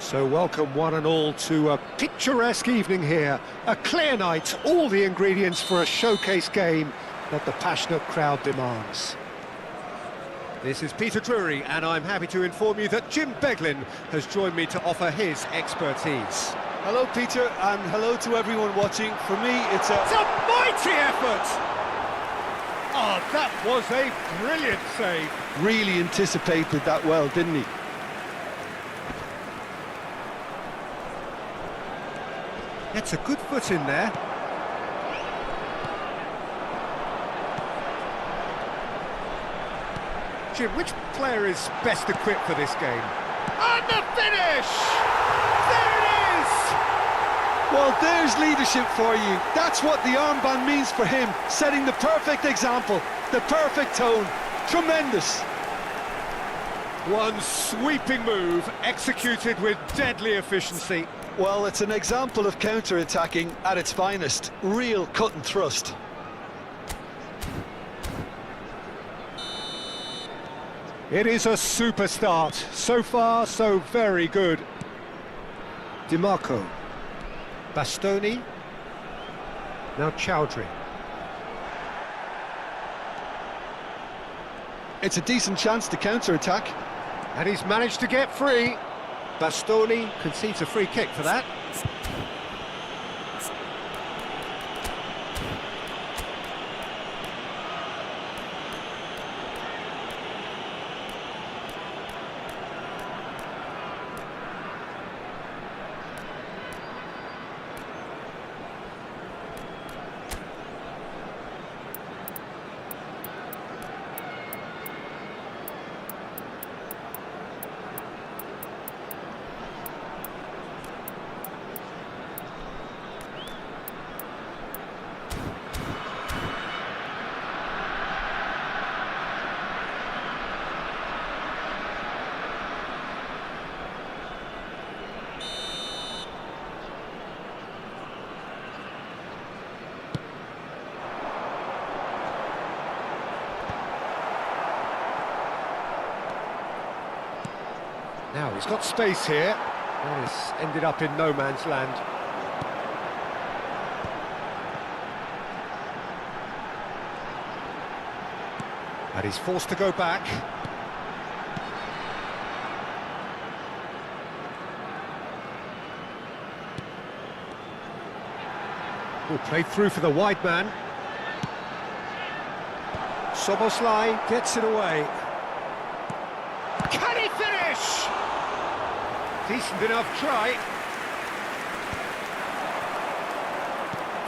So welcome one and all to a picturesque evening here. A clear night, all the ingredients for a showcase game that the passionate crowd demands. This is Peter Drury, and I'm happy to inform you that Jim Beglin has joined me to offer his expertise. Hello, Peter, and hello to everyone watching. For me, it's a mighty effort! Oh, that was a brilliant save. Really anticipated that well, didn't he? Gets a good foot in there. Jim, which player is best equipped for this game? And the finish! There it is! Well, there's leadership for you. That's what the armband means for him, setting the perfect example, the perfect tone. Tremendous. One sweeping move, executed with deadly efficiency. Well, it's an example of counter-attacking at its finest. Real cut and thrust. It is a super start. So far, so very good. DiMarco. Bastoni. Now Chowdhury. It's a decent chance to counter-attack. And he's managed to get free. Bastoni concedes a free kick for that. Now, he's got space here. And it's ended up in no man's land. And he's forced to go back. Oh, played through for the wide man. Soboslai gets it away. Can he finish? Decent enough try.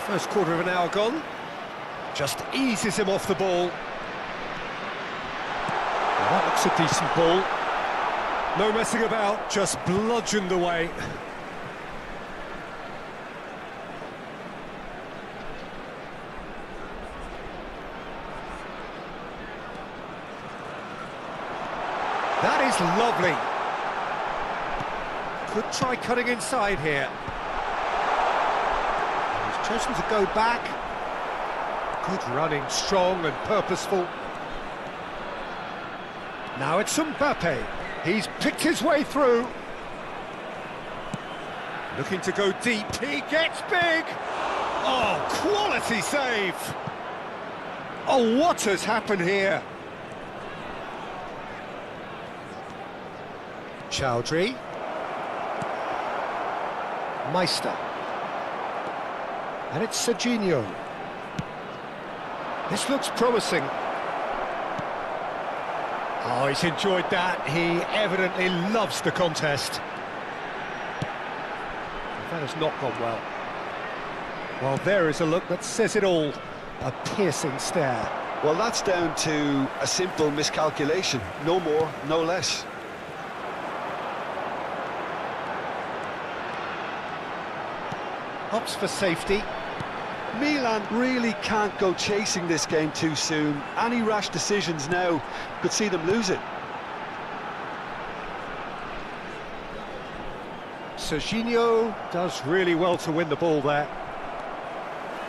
First quarter of an hour gone. Just eases him off the ball. Now that looks a decent ball. No messing about, just bludgeoned away. That is lovely. Could try cutting inside here. He's chosen to go back. Good running, strong and purposeful. Now it's Mbappe. He's picked his way through. Looking to go deep. He gets big. Oh, quality save. Oh, what has happened here? Chowdhury. Meister. And it's Serginho. This looks promising. Oh, he's enjoyed that. He evidently loves the contest. That has not gone well. Well, there is a look that says it all. A piercing stare. Well, that's down to a simple miscalculation. No more, no less. Opts for safety. Milan really can't go chasing this game too soon. Any rash decisions now could see them lose it. Serginho does really well to win the ball there.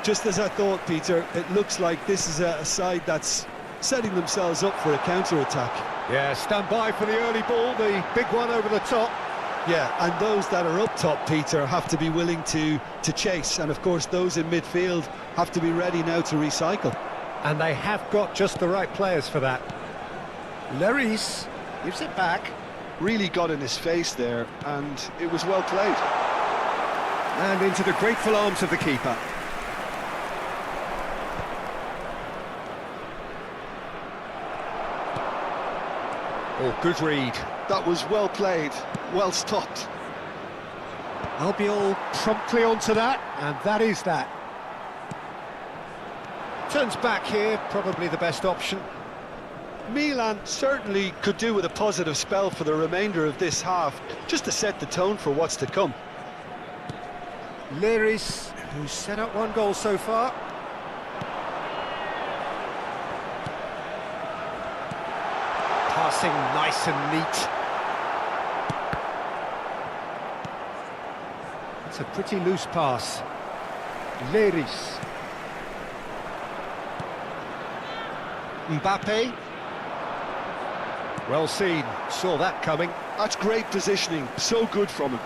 Just as I thought, Peter, it looks like this is a side that's setting themselves up for a counter-attack. Yeah, stand by for the early ball, the big one over the top. Yeah, and those that are up top, Peter, have to be willing to chase. And of course, those in midfield have to be ready now to recycle. And they have got just the right players for that. Lloris gives it back. Really got in his face there, and it was well played. And into the grateful arms of the keeper. Oh, good read. That was well played, well stopped. Albiol promptly onto that, and that is that. Turns back here, probably the best option. Milan certainly could do with a positive spell for the remainder of this half, just to set the tone for what's to come. Lloris, who's set up one goal so far. Passing nice and neat. It's a pretty loose pass. Lloris. Mbappe. Well seen, saw that coming. That's great positioning, so good from him.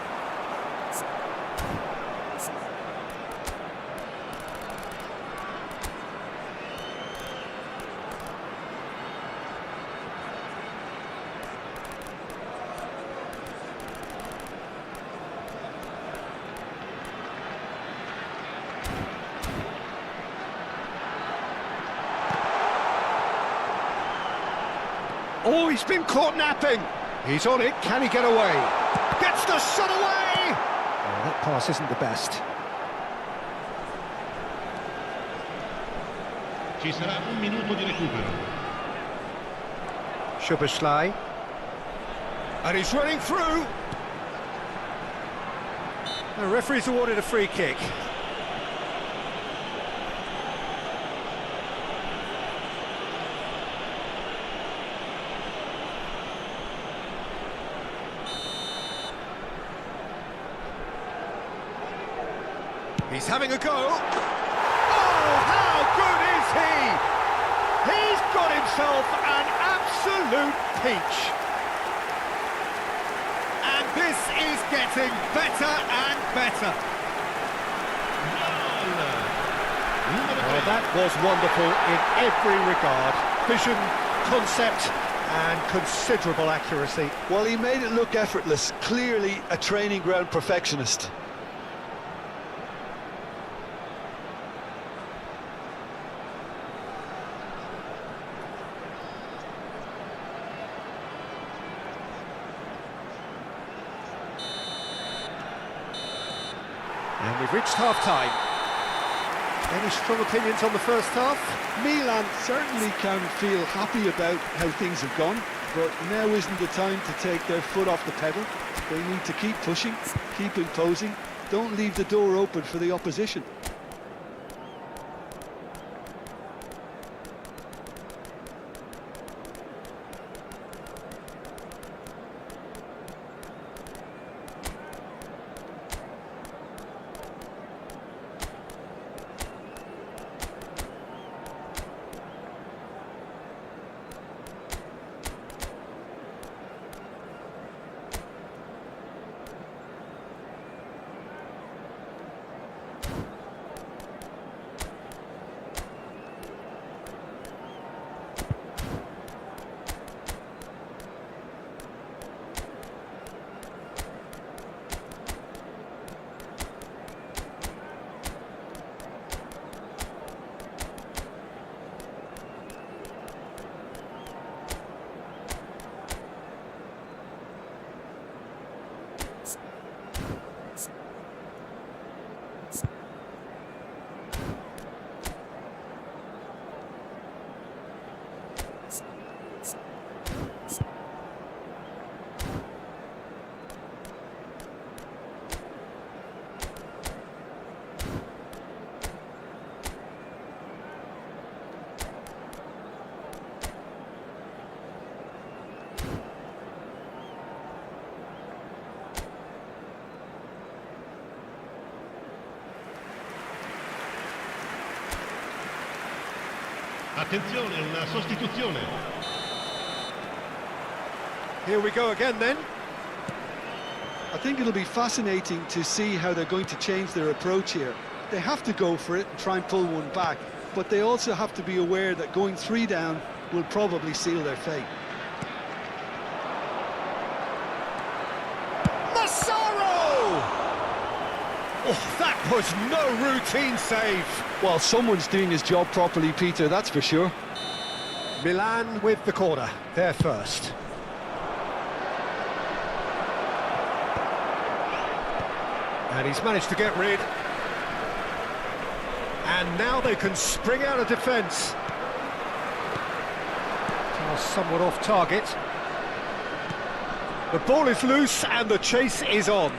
Oh, he's been caught napping. He's on it, can he get away? Gets the shot away! Oh, that pass isn't the best. Ci sarà un minuto di recupero. Szoboszlai. And he's running through. The referee's awarded a free kick. He's having a go. Oh, how good is he? He's got himself an absolute peach. And this is getting better and better. Well, that was wonderful in every regard. Vision, concept, and considerable accuracy. Well, he made it look effortless. Clearly a training ground perfectionist. And we've reached half-time. Any strong opinions on the first half? Milan certainly can feel happy about how things have gone, but now isn't the time to take their foot off the pedal. They need to keep pushing, keep imposing, don't leave the door open for the opposition. Attenzione, una sostituzione. Here we go again then. I think it'll be fascinating to see how they're going to change their approach here. They have to go for it and try and pull one back, but they also have to be aware that going 3 down will probably seal their fate. Oh, that was no routine save. Well, someone's doing his job properly, Peter, that's for sure. Milan with the corner, they're first. And he's managed to get rid. And now they can spring out of defence. Somewhat off target. The ball is loose and the chase is on.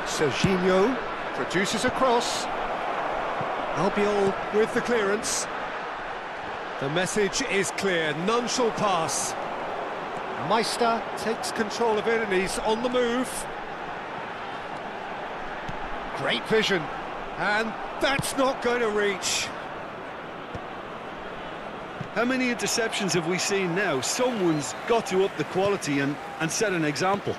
Serginho produces a cross. Albiol with the clearance. The message is clear, none shall pass. Meister takes control of it and he's on the move. Great vision, and that's not going to reach. How many interceptions have we seen now? Someone's got to up the quality and set an example.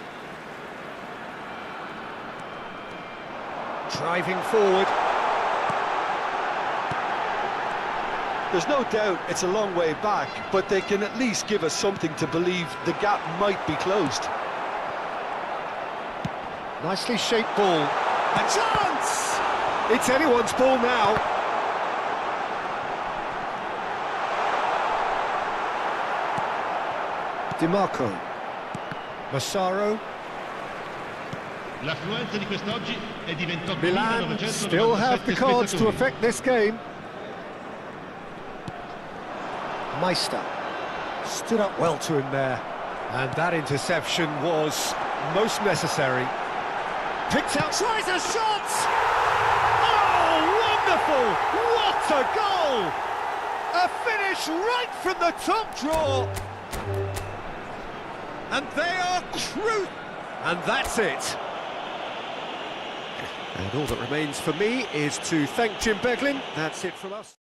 Driving forward. There's no doubt it's a long way back, but they can at least give us something to believe the gap might be closed. Nicely shaped ball. A chance! It's anyone's ball now. Di Marco. Massaro. L'affluenza di quest'oggi è di Milan 28.997 still have the cards to spettatori. affect this game. Meister stood up well to him there, and that interception was most necessary. Picked out, tries a shot! Oh, wonderful! What a goal! A finish right from the top draw! And they are crucial! And that's it. And all that remains for me is to thank Jim Beglin. That's it from us.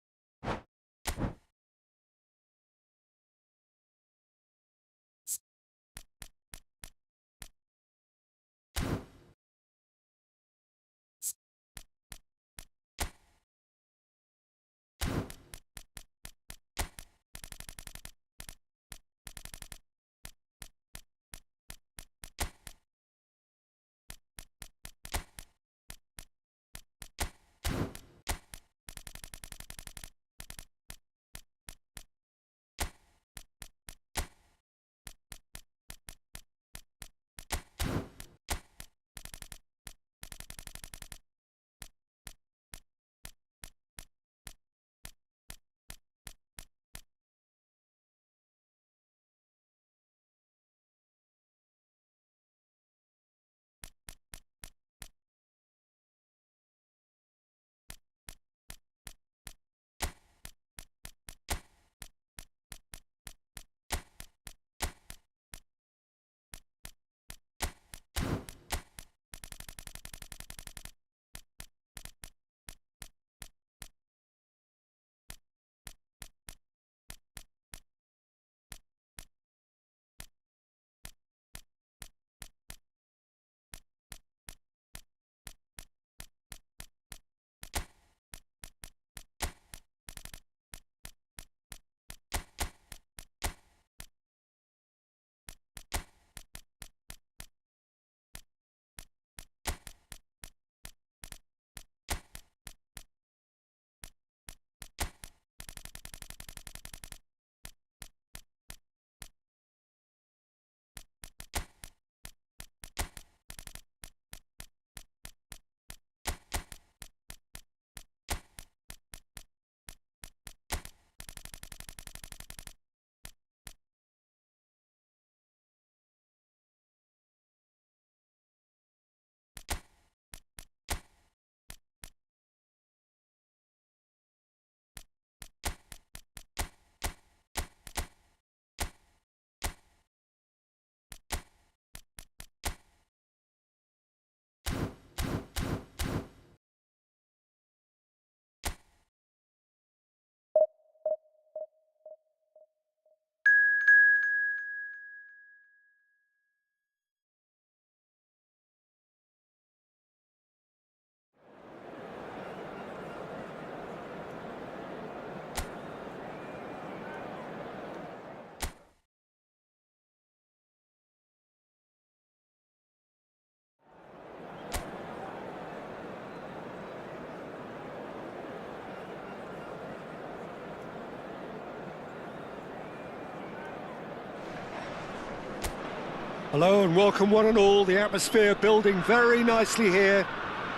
Hello and welcome one and all. The atmosphere building very nicely here.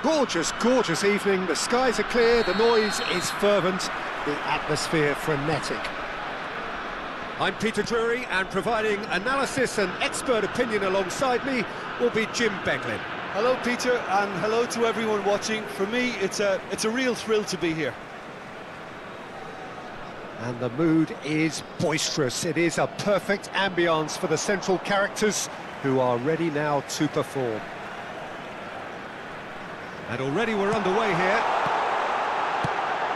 Gorgeous, gorgeous evening. The skies are clear, the noise is fervent, the atmosphere frenetic. I'm Peter Drury, and providing analysis and expert opinion alongside me will be Jim Beglin. Hello, Peter, and hello to everyone watching. For me, it's a real thrill to be here. And the mood is boisterous. It is a perfect ambience for the central characters who are ready now to perform. And already we're underway here.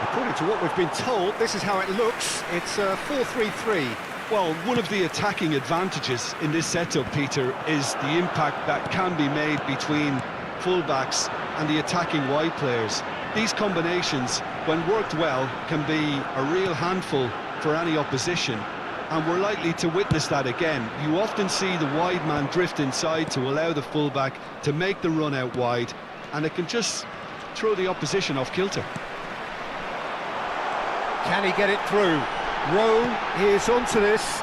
According to what we've been told, this is how it looks. It's 4-3-3. Well, one of the attacking advantages in this setup, Peter, is the impact that can be made between full-backs and the attacking wide players. These combinations, when worked well, can be a real handful for any opposition, and we're likely to witness that again. You often see the wide man drift inside to allow the full-back to make the run out wide, and it can just throw the opposition off kilter. Can he get it through? Rowe is onto this.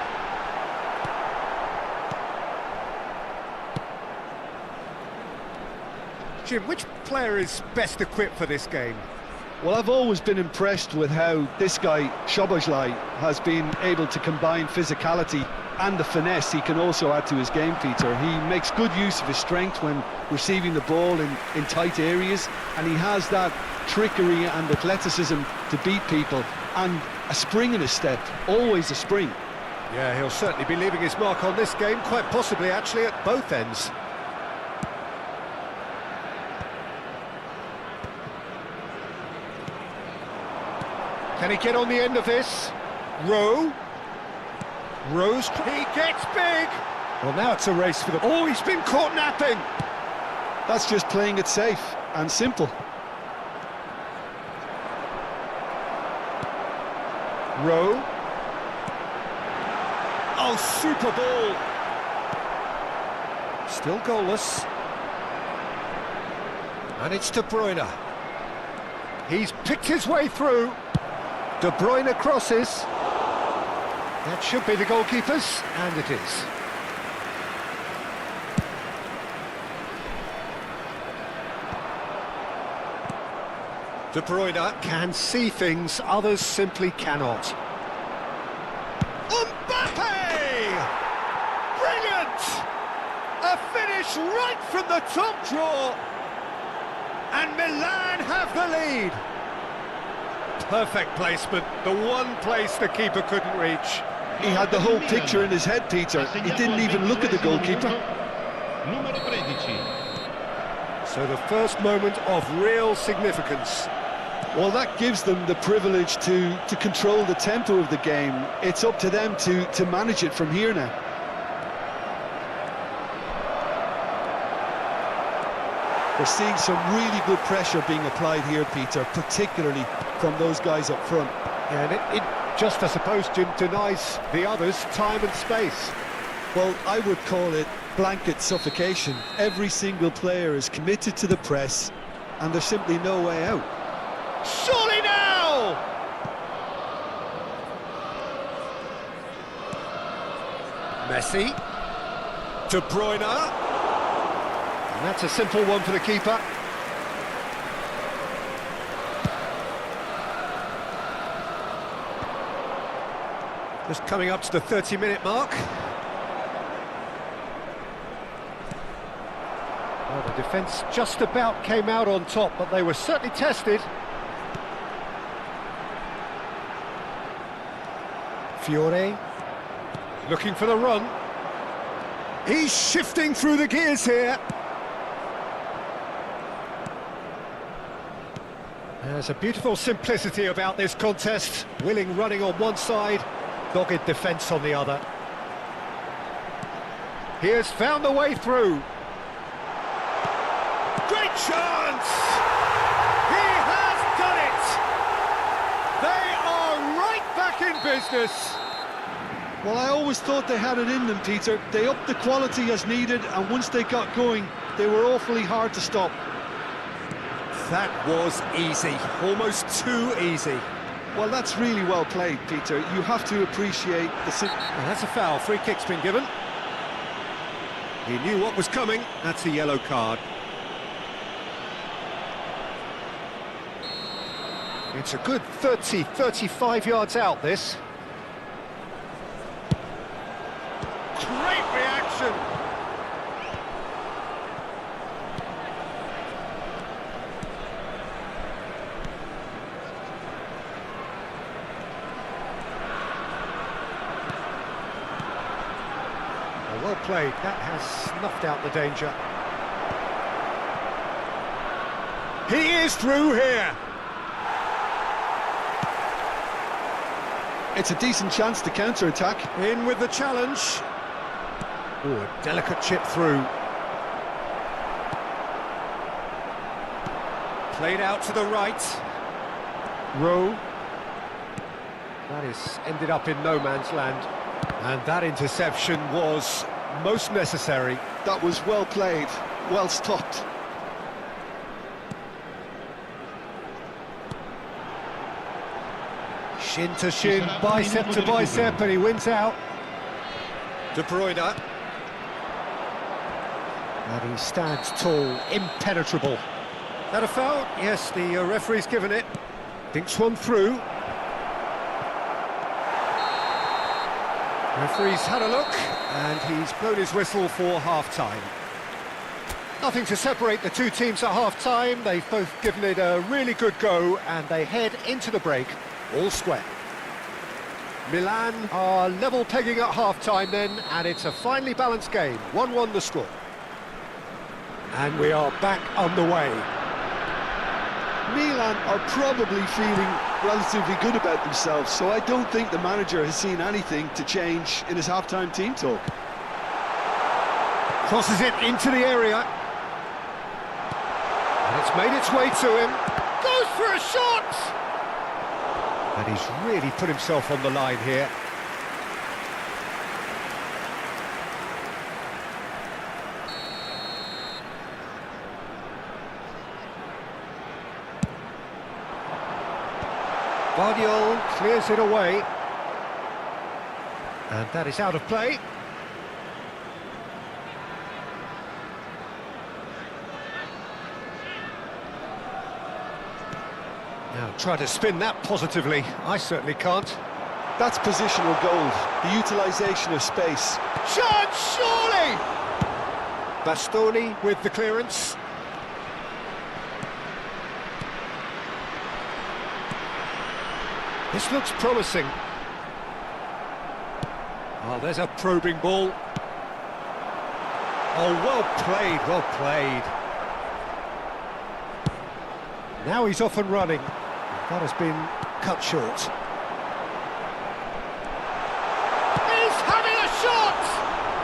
Jim, which player is best equipped for this game? Well, I've always been impressed with how this guy, Szoboszlai, has been able to combine physicality and the finesse he can also add to his game, Peter. He makes good use of his strength when receiving the ball in tight areas, and he has that trickery and athleticism to beat people, and a spring in his step, always a spring. Yeah, he'll certainly be leaving his mark on this game, quite possibly actually at both ends. Can he get on the end of this? Rowe. Rowe's... He gets big! Well, now it's a race for the... Oh, he's been caught napping! That's just playing it safe and simple. Rowe. Oh, super ball! Still goalless. And it's De Bruyne. He's picked his way through. De Bruyne crosses. That should be the goalkeeper's, and it is. De Bruyne can see things others simply cannot. Mbappe! Brilliant! A finish right from the top drawer. And Milan have the lead. Perfect placement, the one place the keeper couldn't reach. He had the whole picture in his head, Peter. He didn't even look at the goalkeeper. So the first moment of real significance. Well, that gives them the privilege to control the tempo of the game. It's up to them to manage it from here now. We're seeing some really good pressure being applied here, Peter, particularly from those guys up front. Yeah, and it just, I suppose, Jim, denies the others time and space. Well, I would call it blanket suffocation. Every single player is committed to the press, and there's simply no way out. Surely now! Messi. De Bruyne. And that's a simple one for the keeper. Just coming up to the 30-minute mark. Well, the defence just about came out on top, but they were certainly tested. Fiore, looking for the run. He's shifting through the gears here. There's a beautiful simplicity about this contest. Willing running on one side, dogged defence on the other. He has found the way through. Great chance! He has done it! They are right back in business. Well, I always thought they had it in them, Peter. They upped the quality as needed, and once they got going, they were awfully hard to stop. That was easy, almost too easy. Well, that's really well played, Peter. You have to appreciate the... Well, that's a foul. Free kick's been given. He knew what was coming. That's a yellow card. It's a good 35 yards out, this. Great reaction! Well played. That has snuffed out the danger. He is through here! It's a decent chance to counter-attack. In with the challenge. Oh, a delicate chip through. Played out to the right. Rowe. That is ended up in no man's land. And that interception was most necessary. That was well played, well stopped. Shin to shin, bicep to bicep, and he wins out. De Bruyne. And he stands tall, impenetrable. That a foul? Yes, the referee's given it. Thinks one through. Referee's had a look, and he's blown his whistle for half-time. Nothing to separate the two teams at half-time. They've both given it a really good go, and they head into the break all square. Milan are level pegging at half-time then, and it's a finely balanced game. 1-1 the score. And we are back on the way. Milan are probably feeling relatively good about themselves, so I don't think the manager has seen anything to change in his half-time team talk. Crosses it into the area. And it's made its way to him. Goes for a shot! And he's really put himself on the line here. Guardiola clears it away. And that is out of play. Now try to spin that positively. I certainly can't. That's positional gold, the utilisation of space. Chance, surely! Bastoni with the clearance. This looks promising. Oh, there's a probing ball. Oh, well played, well played. Now he's off and running. That has been cut short. He's having a shot!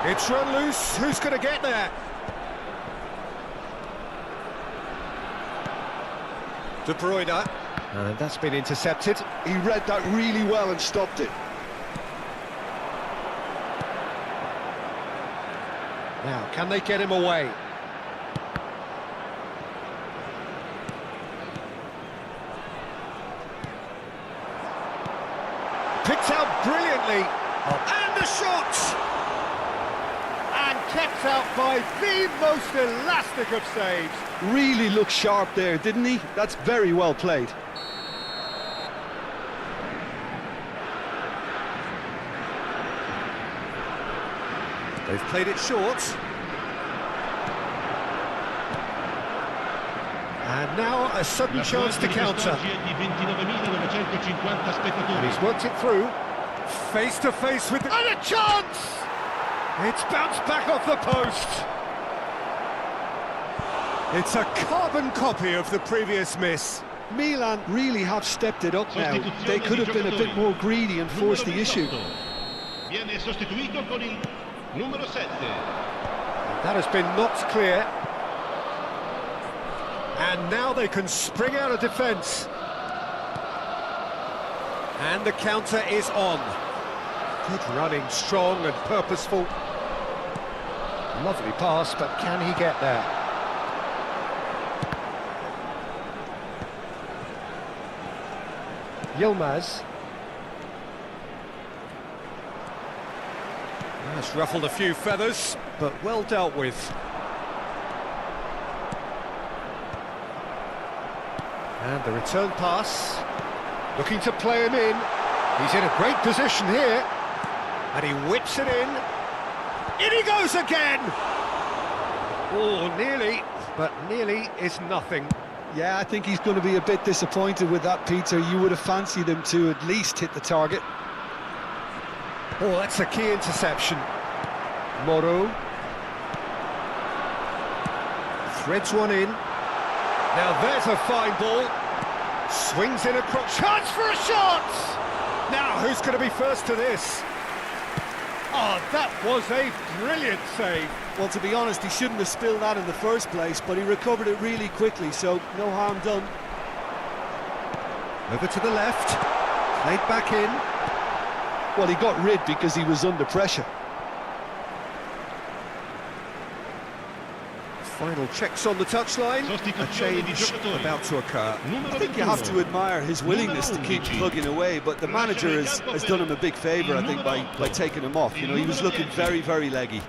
It's run loose. Who's going to get there? De Bruyne. And that's been intercepted. He read that really well and stopped it. Now, can they get him away? Picked out brilliantly. And a shot! And kept out by the most elastic of saves. Really looked sharp there, didn't he? That's very well played. They've played it short. And now a sudden chance to counter. And he's worked it through. Face to face with... And a chance! It's bounced back off the post. It's a carbon copy of the previous miss. Milan really have stepped it up now. They could have been a bit more greedy and forced the issue. Viene sostituito con il numero 7. That has been knocked clear. And now they can spring out of defence. And the counter is on. Good running, strong and purposeful. Lovely pass, but can he get there? Yilmaz. That's ruffled a few feathers. but well dealt with. And the return pass, looking to play him in. He's in a great position here, and he whips it in. In he goes again! Oh, nearly, but nearly is nothing. Yeah, I think he's going to be a bit disappointed with that, Peter. You would have fancied him to at least hit the target. Oh, that's a key interception. Moro. Threads one in. Now there's a fine ball. Swings in across. Chance for a shot! Now, who's going to be first to this? Oh, that was a brilliant save. Well, to be honest, he shouldn't have spilled that in the first place, but he recovered it really quickly, so no harm done. Over to the left. Played back in. Well, he got rid because he was under pressure. Final checks on the touchline. A change about to occur. I think you have to admire his willingness to keep plugging away, but the manager has done him a big favour, I think, by taking him off. You know, he was looking very, very leggy.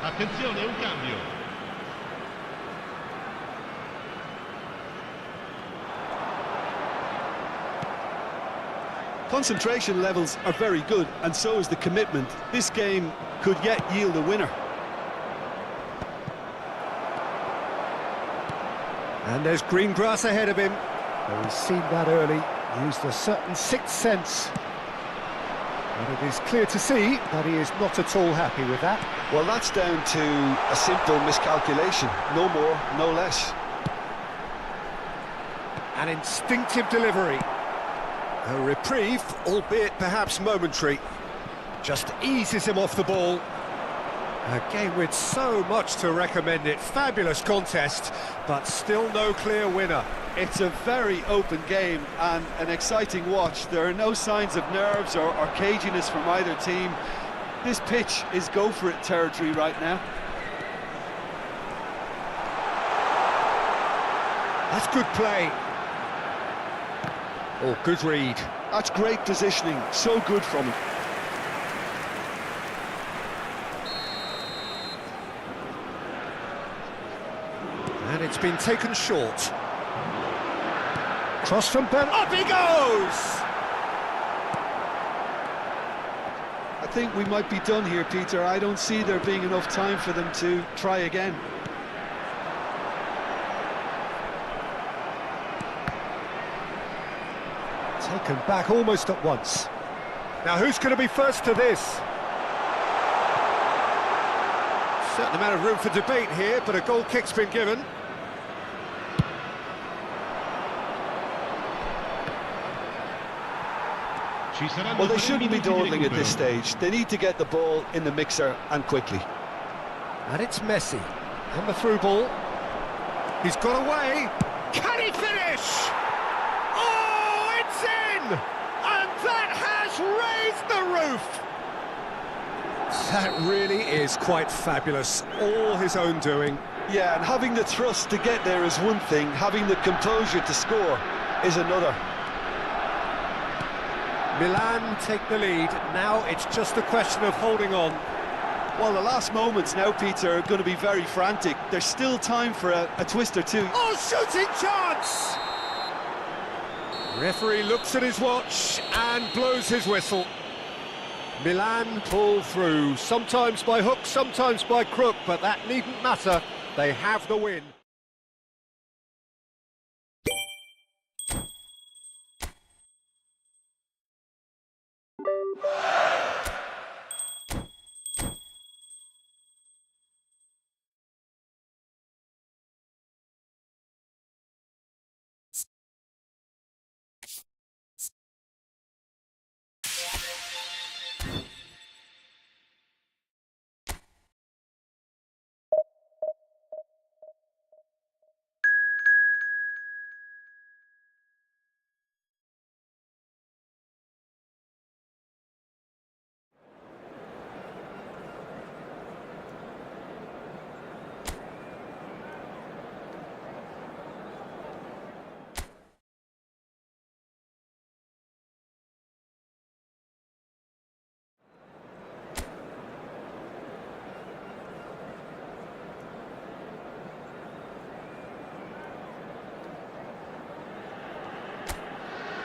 Attenzione, un cambio. Concentration levels are very good, and so is the commitment. This game could yet yield a winner. And there's green grass ahead of him. Well, he's seen that early, used a certain sixth sense. And it is clear to see that he is not at all happy with that. Well, that's down to a simple miscalculation. No more, no less. An instinctive delivery. A reprieve, albeit perhaps momentary. Just eases him off the ball. A game with so much to recommend it. Fabulous contest, but still no clear winner. It's a very open game and an exciting watch. There are no signs of nerves or caginess from either team. This pitch is go-for-it territory right now. That's good play. Oh, good read. That's great positioning, so good from him. And it's been taken short. Cross from Ben, up he goes! I think we might be done here, Peter. I don't see there being enough time for them to try again. Taken back almost at once. Now who's going to be first to this? Certain amount of room for debate here, but a goal kick's been given. Well, they shouldn't be dawdling at this stage. They need to get the ball in the mixer and quickly. And it's Messi. And the through ball. He's got away. Can he finish? Oh, it's in! And that has raised the roof! That really is quite fabulous. All his own doing. Yeah, and having the thrust to get there is one thing. Having the composure to score is another. Milan take the lead. Now it's just a question of holding on. Well, the last moments now, Peter, are going to be very frantic. There's still time for a twist or two. Oh, shooting chance! Referee looks at his watch and blows his whistle. Milan pull through, sometimes by hook, sometimes by crook, but that needn't matter. They have the win.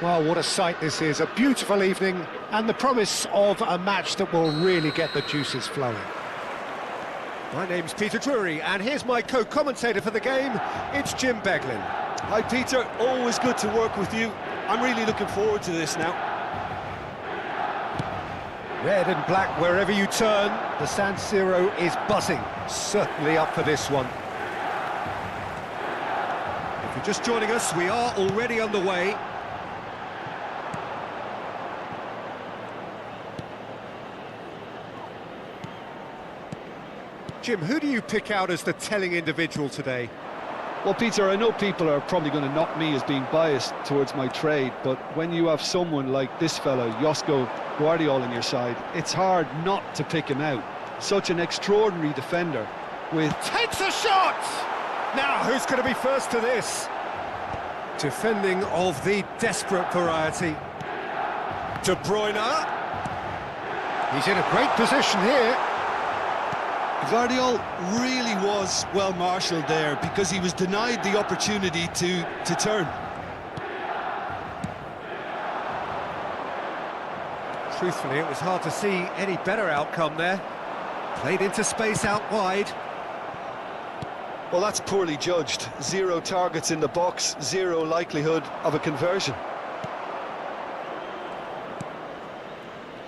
Well, what a sight this is, a beautiful evening and the promise of a match that will really get the juices flowing. My name's Peter Drury and here's my co-commentator for the game, it's Jim Beglin. Hi Peter, always good to work with you. I'm really looking forward to this now. Red and black wherever you turn, the San Siro is buzzing, certainly up for this one. If you're just joining us, we are already underway. Jim, who do you pick out as the telling individual today? Well, Peter, I know people are probably going to knock me as being biased towards my trade, but when you have someone like this fella, Josko Guardiola, on your side, it's hard not to pick him out. Such an extraordinary defender with... Takes a shot! Now, who's going to be first to this? Defending of the desperate variety. De Bruyne. He's in a great position here. Guardiola really was well marshalled there because he was denied the opportunity to turn. Truthfully, it was hard to see any better outcome there. Played into space out wide. Well, that's poorly judged. 0 targets in the box, 0 likelihood of a conversion.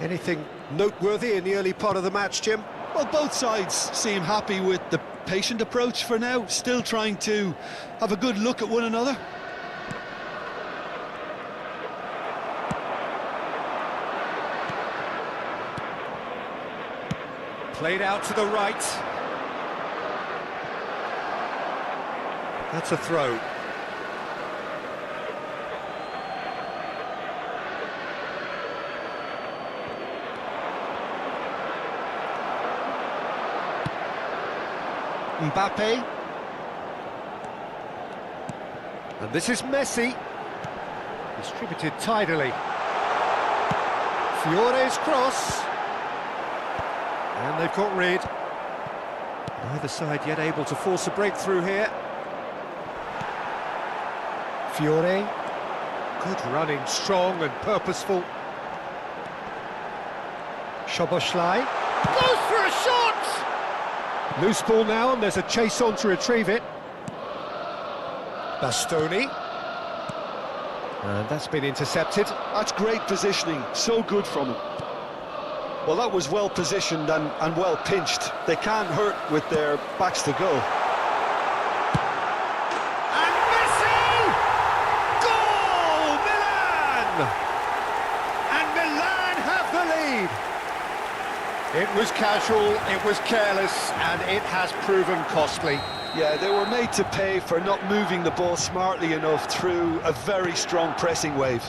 Anything noteworthy in the early part of the match, Jim? Well, both sides seem happy with the patient approach for now, still trying to have a good look at one another. Played out to the right. That's a throw. Mbappe. And this is Messi. Distributed tidily. Fiore's cross. And they've got rid. Neither side yet able to force a breakthrough here. Fiore. Good running, strong and purposeful. Szoboszlai. Goes for a shot! Loose ball now, and there's a chase on to retrieve it. Bastoni. And that's been intercepted. That's great positioning, so good from him. Well, that was well positioned and well pinched. They can't hurt with their backs to goal. And Messi! Goal! Milan! And Milan have the lead. It was casual, it was careless, and it has proven costly. Yeah, they were made to pay for not moving the ball smartly enough through a very strong pressing wave.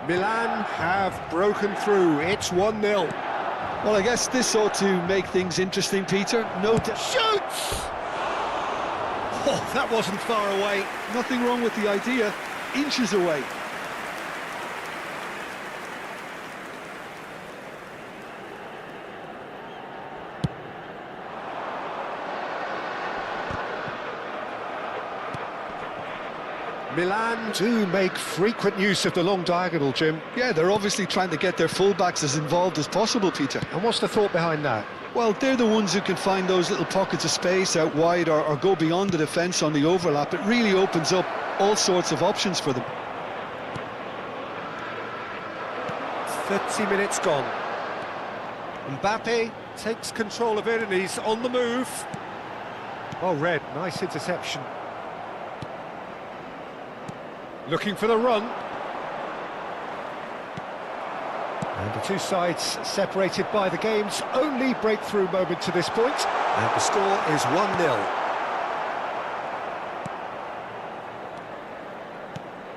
Milan have broken through, it's 1-0. Well, I guess this ought to make things interesting, Peter. No doubt. Shoots! Oh, that wasn't far away. Nothing wrong with the idea, inches away. Milan do make frequent use of the long diagonal, Jim. Yeah, they're obviously trying to get their fullbacks as involved as possible, Peter. And what's the thought behind that? Well, they're the ones who can find those little pockets of space out wide or go beyond the defence on the overlap. It really opens up all sorts of options for them. 30 minutes gone. Mbappe takes control of it and he's on the move. Oh, Red, nice interception. Looking for the run. And the two sides separated by the game's only breakthrough moment to this point. And the score is 1-0.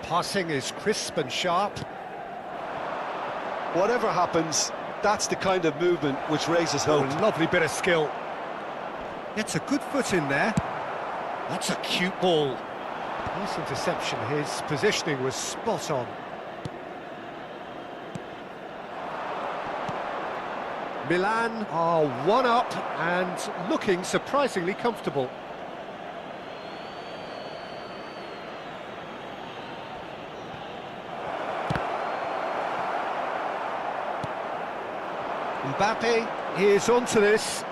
Passing is crisp and sharp. Whatever happens, that's the kind of movement which raises Oh, hope. lovely bit of skill. Gets a good foot in there. That's a cute ball. Nice interception. His positioning was spot on. Milan are one up and looking surprisingly comfortable. Mbappe is onto this.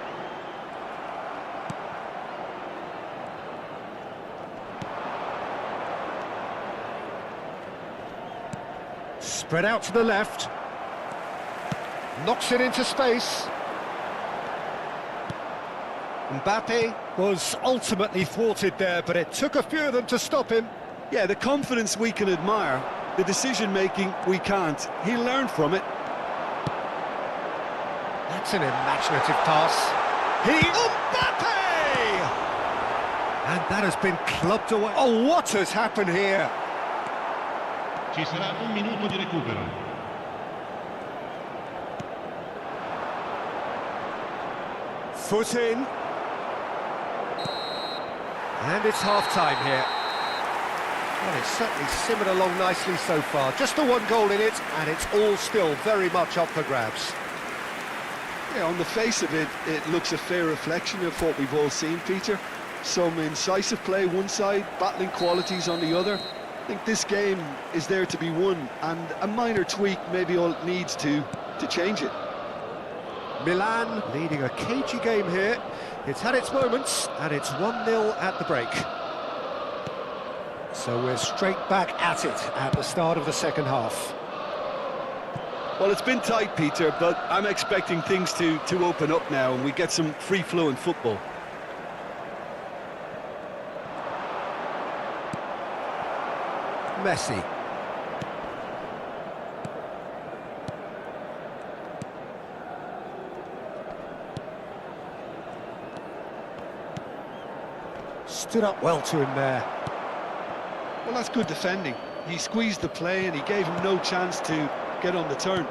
Spread out to the left. Knocks it into space. Mbappe was ultimately thwarted there, but it took a few of them to stop him. Yeah, the confidence we can admire, the decision-making we can't. He learned from it. That's an imaginative pass. Mbappe! And that has been clubbed away. Oh, what has happened here? Ci sarà un minuto di recupero. Foot in. And it's half-time here. Well, it's certainly simmered along nicely so far. Just the one goal in it, and it's all still very much up for grabs. Yeah, on the face of it, it looks a fair reflection of what we've all seen, Peter. Some incisive play one side, battling qualities on the other. I think this game is there to be won, and a minor tweak maybe all it needs to change it. Milan leading a cagey game here. It's had its moments, and it's 1-0 at the break. So we're straight back at it at the start of the second half. Well, it's been tight, Peter, but I'm expecting things to open up now, and we get some free-flowing football. Messi. Stood up well to him there. Well, that's good defending. He squeezed the play and he gave him no chance to get on the turn.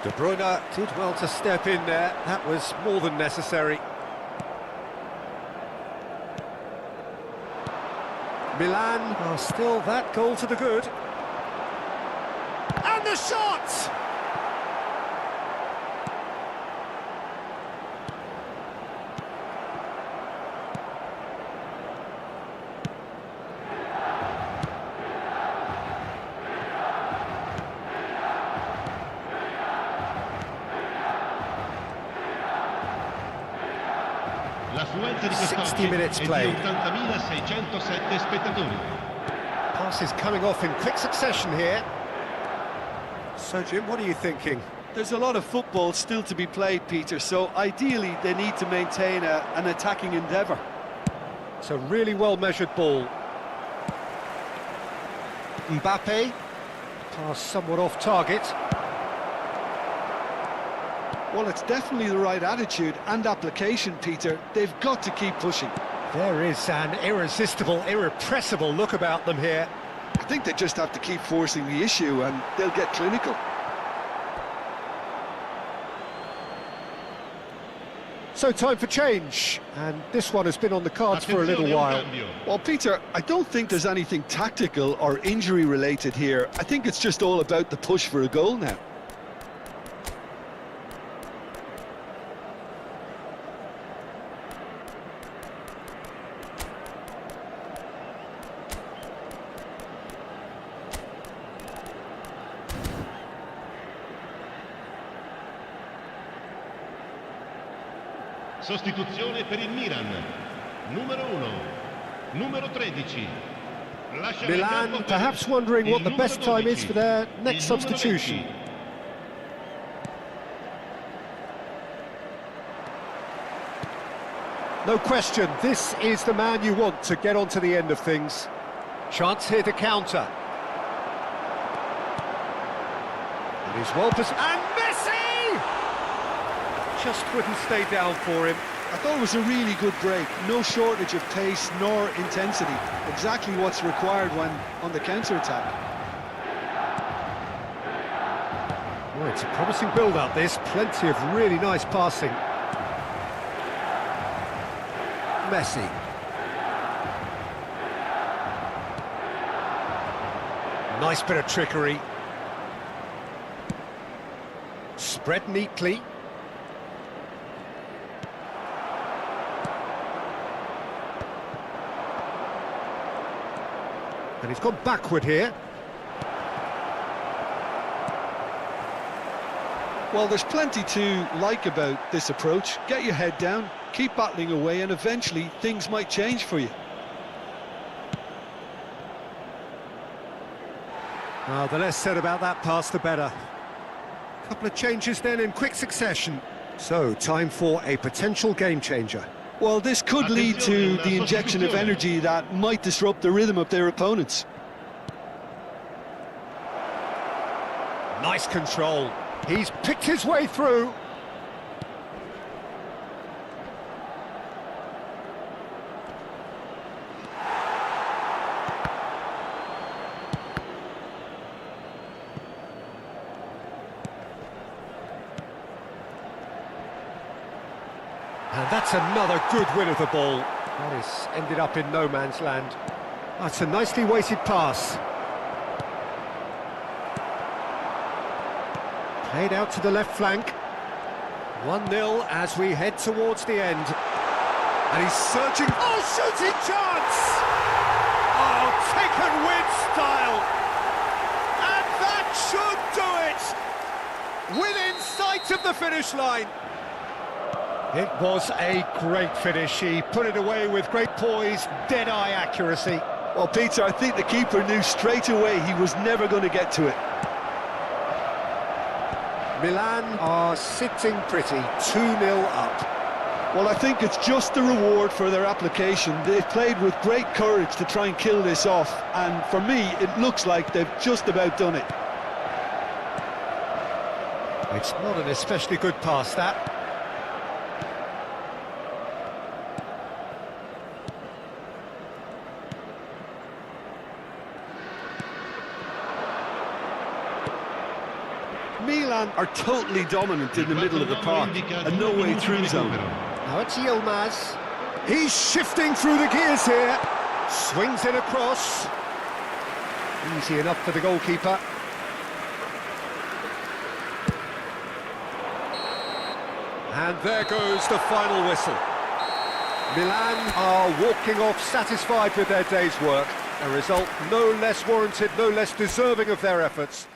De Bruyne did well to step in there. That was more than necessary. Milan are still that goal to the good. And the shot! L'affluenza di 60 minutes quest'oggi è played. di 80.607 spettatori. Passes coming off in quick succession here. So, Jim, what are you thinking? There's a lot of football still to be played, Peter, so ideally they need to maintain an attacking endeavour. It's a really well-measured ball. Mbappe. Pass somewhat off target. Well, it's definitely the right attitude and application, Peter. They've got to keep pushing. There is an irresistible, irrepressible look about them here. I think they just have to keep forcing the issue and they'll get clinical. So time for change, and this one has been on the cards for a little Attenzione, un while. cambio. Well, Peter, I don't think there's anything tactical or injury-related here. I think it's just all about the push for a goal now. Sostituzione per il Milan. Numero 1, numero 13. Lascia il Milan campo per perhaps wondering il what the numero best time is 12, for their il next numero substitution. 20. No question, this is the man you want to get onto the end of things. Chance here to counter. And he's well positioned. And Messi! Just wouldn't stay down for him. I thought it was a really good break. No shortage of pace nor intensity. Exactly what's required when on the counter-attack. Well, it's a promising build-up, this. Plenty of really nice passing. Messi. Nice bit of trickery. Spread neatly. And he's gone backward here. Well, there's plenty to like about this approach. Get your head down, keep battling away, and eventually things might change for you. Well, the less said about that pass, the better. Couple of changes then in quick succession. So, time for a potential game changer. Well, this could lead to the injection of energy that might disrupt the rhythm of their opponents. Nice control. He's picked his way through. And that's another good win of the ball. That has ended up in no man's land. That's a nicely weighted pass. Played out to the left flank. 1-0 as we head towards the end. And he's searching. Oh, shooting chance! Oh, taken with style. And that should do it! Within sight of the finish line. It was a great finish. He put it away with great poise, dead-eye accuracy. Well, Peter, I think the keeper knew straight away he was never going to get to it. Milan are sitting pretty, 2-0 up. Well, I think it's just the reward for their application. They've played with great courage to try and kill this off, and for me, it looks like they've just about done it. It's not an especially good pass, that. Milan are totally dominant in the middle of the park, a no-way-through zone. Now it's Yilmaz. He's shifting through the gears here. Swings it across. Easy enough for the goalkeeper. And there goes the final whistle. Milan are walking off satisfied with their day's work. A result no less warranted, no less deserving of their efforts.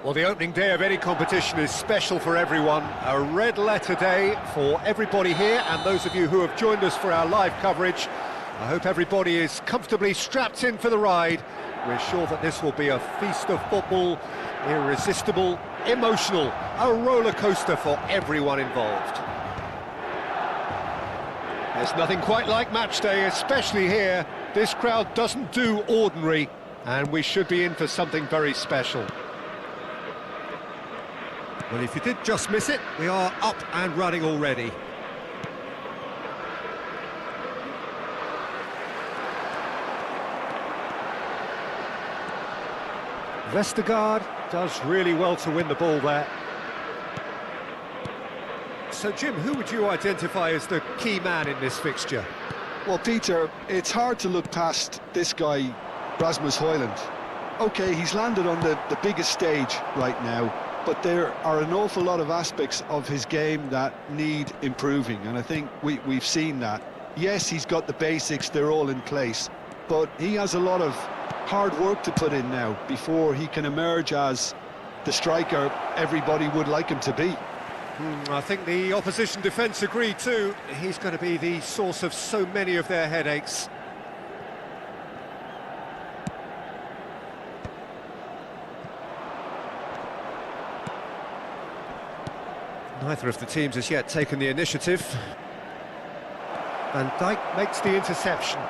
Well, the opening day of any competition is special for everyone. A red letter day for everybody here and those of you who have joined us for our live coverage. I hope everybody is comfortably strapped in for the ride. We're sure that this will be a feast of football, irresistible, emotional, a roller coaster for everyone involved. There's nothing quite like match day, especially here. This crowd doesn't do ordinary, and we should be in for something very special. Well, if you did just miss it, we are up and running already. Vestergaard does really well to win the ball there. So, Jim, who would you identify as the key man in this fixture? Well, Peter, it's hard to look past this guy, Rasmus Højlund. OK, he's landed on the biggest stage right now, but there are an awful lot of aspects of his game that need improving, and I think we've seen that. Yes, he's got the basics, they're all in place, but he has a lot of hard work to put in now before he can emerge as the striker everybody would like him to be. I think the opposition defence agree too. He's going to be the source of so many of their headaches. Neither of the teams has yet taken the initiative. Van Dijk makes the interception.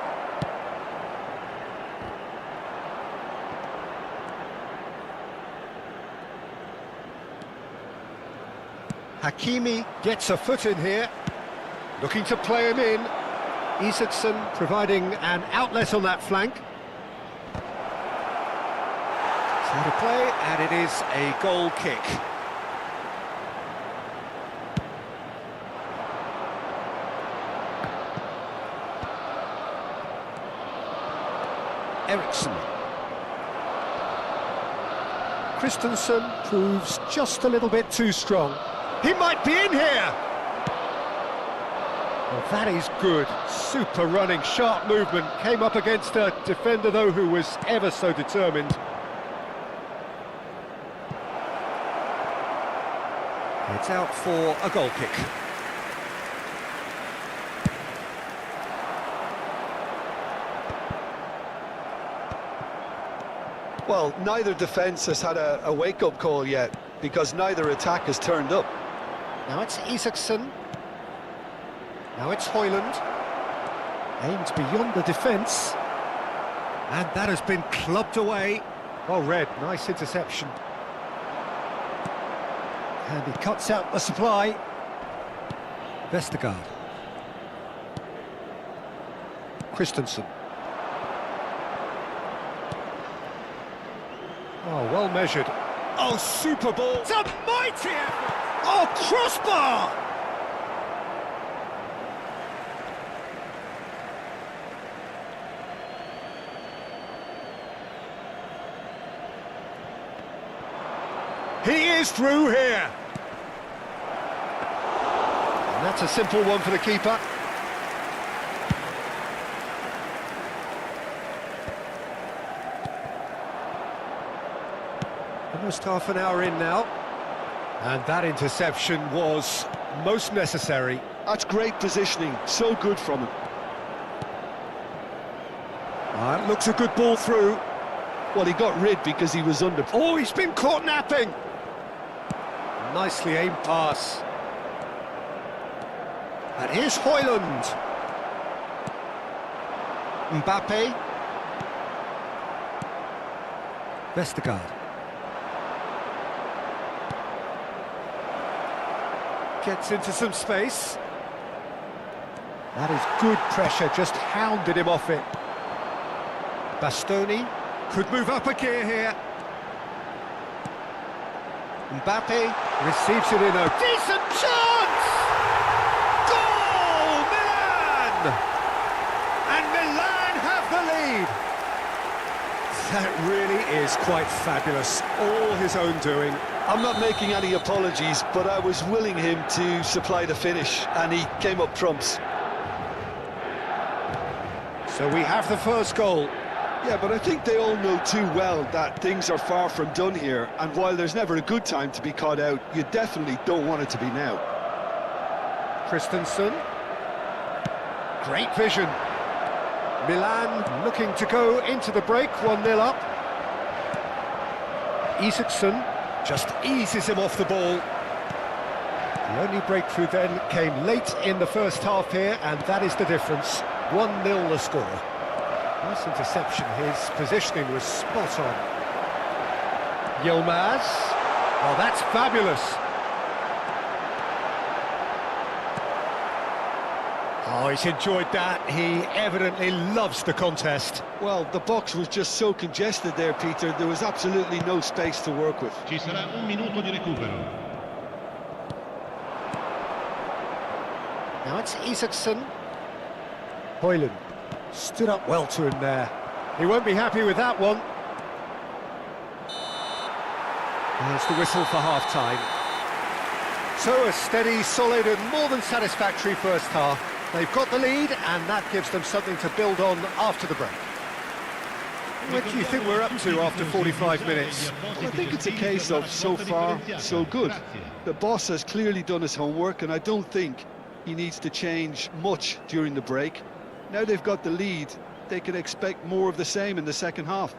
Hakimi gets a foot in here, looking to play him in. Isaacson providing an outlet on that flank. So to play, and it is a goal kick. Eriksson. Christensen proves just a little bit too strong. He might be in here! Well, that is good. Super running, sharp movement. Came up against a defender, though, who was ever so determined. It's out for a goal kick. Well, neither defence has had a wake-up call yet, because neither attack has turned up. Now it's Isaacson. Now it's Højlund. Aims beyond the defence. And that has been clubbed away. Well read, nice interception. And he cuts out the supply. Vestergaard. Christensen. Oh, well measured. Oh, super ball. It's a mighty effort. Oh, crossbar! He is through here. And that's a simple one for the keeper. Almost half an hour in now. And that interception was most necessary. That's great positioning, so good from him. That looks a good ball through. Well, he got rid because he was under... Oh, he's been caught napping! Nicely aimed pass. And here's Højlund. Mbappe. Vestergaard. Gets into some space. That is good pressure, just hounded him off it. Bastoni could move up a gear here. Mbappe receives it in a decent chance! Goal! Milan! And Milan have the lead! That really is quite fabulous, all his own doing. I'm not making any apologies, but I was willing him to supply the finish, and he came up trumps. So we have the first goal. Yeah, but I think they all know too well that things are far from done here, and while there's never a good time to be caught out, you definitely don't want it to be now. Christensen. Great vision. Milan looking to go into the break, 1-0 up. Isaacson just eases him off the ball. The only breakthrough then came late in the first half here, and that is the difference. 1-0 the score. Nice interception, his positioning was spot on. Yilmaz. Oh, that's fabulous. Oh, he's enjoyed that. He evidently loves the contest. Well, the box was just so congested there, Peter. There was absolutely no space to work with. Ci sarà un minuto di recupero. Now it's Isaacson. Hoyland stood up well to him there. He won't be happy with that one. And that's the whistle for half-time. So a steady, solid and more than satisfactory first half. They've got the lead and that gives them something to build on after the break. What do you think we're up to after 45 minutes? Well, I think it's a case of so far, so good. The boss has clearly done his homework, and I don't think he needs to change much during the break. Now they've got the lead, they can expect more of the same in the second half.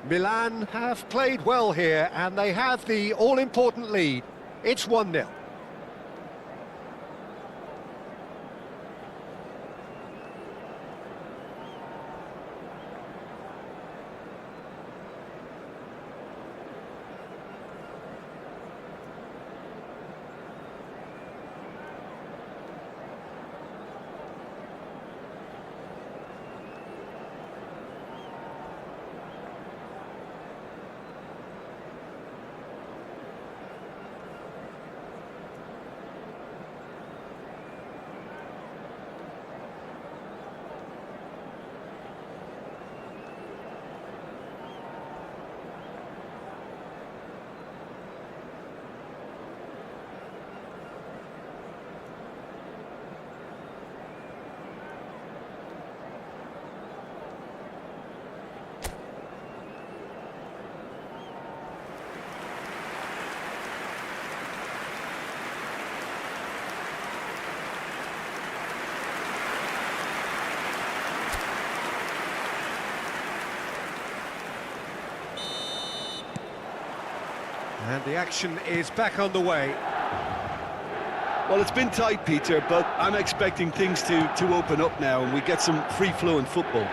Milan have played well here and they have the all-important lead. It's 1-0. And the action is back on the way. Well, it's been tight, Peter, but I'm expecting things to open up now and we get some free-flowing football.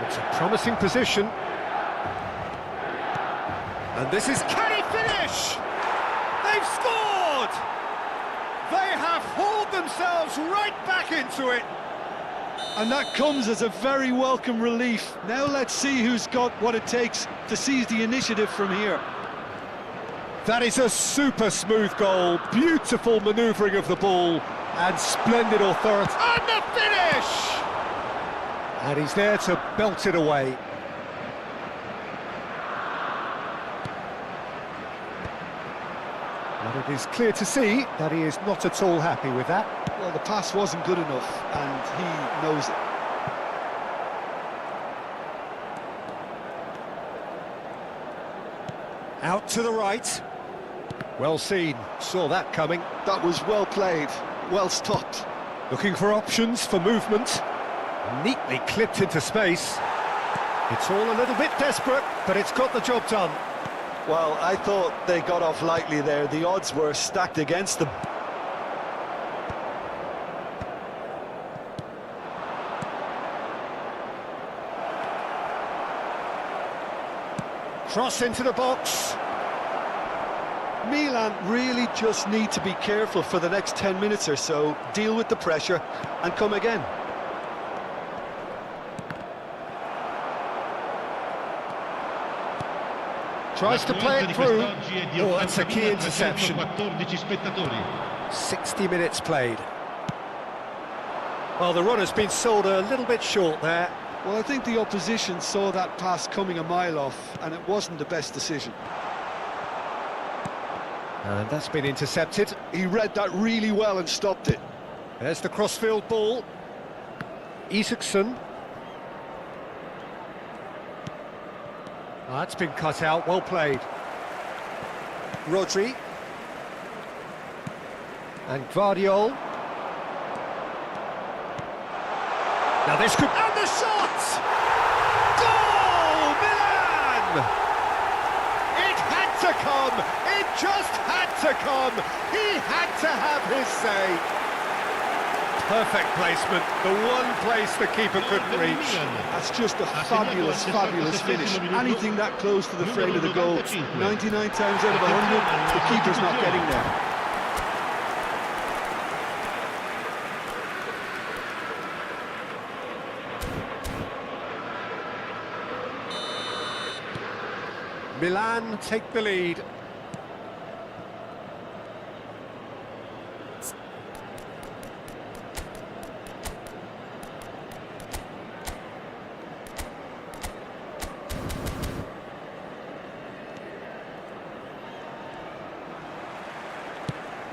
It's a promising position. And this is... Can he finish? They've scored! They have hauled themselves right back into it. And that comes as a very welcome relief. Now let's see who's got what it takes to seize the initiative from here. That is a super smooth goal, beautiful manoeuvring of the ball, and splendid authority. And the finish! And he's there to belt it away. But it is clear to see that he is not at all happy with that. Well, the pass wasn't good enough, and he knows it. Out to the right. Well seen, saw that coming. That was well played, well stopped. Looking for options for movement. Neatly clipped into space. It's all a little bit desperate, but it's got the job done. Well, I thought they got off lightly there. The odds were stacked against them. Cross into the box. Milan really just need to be careful for the next 10 minutes or so, deal with the pressure and come again. Tries to play it through. Oh, that's a key interception. 60 minutes played. Well, the run has been sold a little bit short there. Well, I think the opposition saw that pass coming a mile off, and it wasn't the best decision. And that's been intercepted. He read that really well and stopped it. There's the crossfield ball. Isaacson. That's been cut out, well played. Rodri. And Guardiol. Now this could... And the shot! Goal! Milan! It had to come! It just had to come! He had to have his say! Perfect placement, the one place the keeper couldn't reach. That's just a fabulous, fabulous finish. Anything that close to the frame of the goal, 99 times out of 100, the keeper's not getting there. Milan take the lead.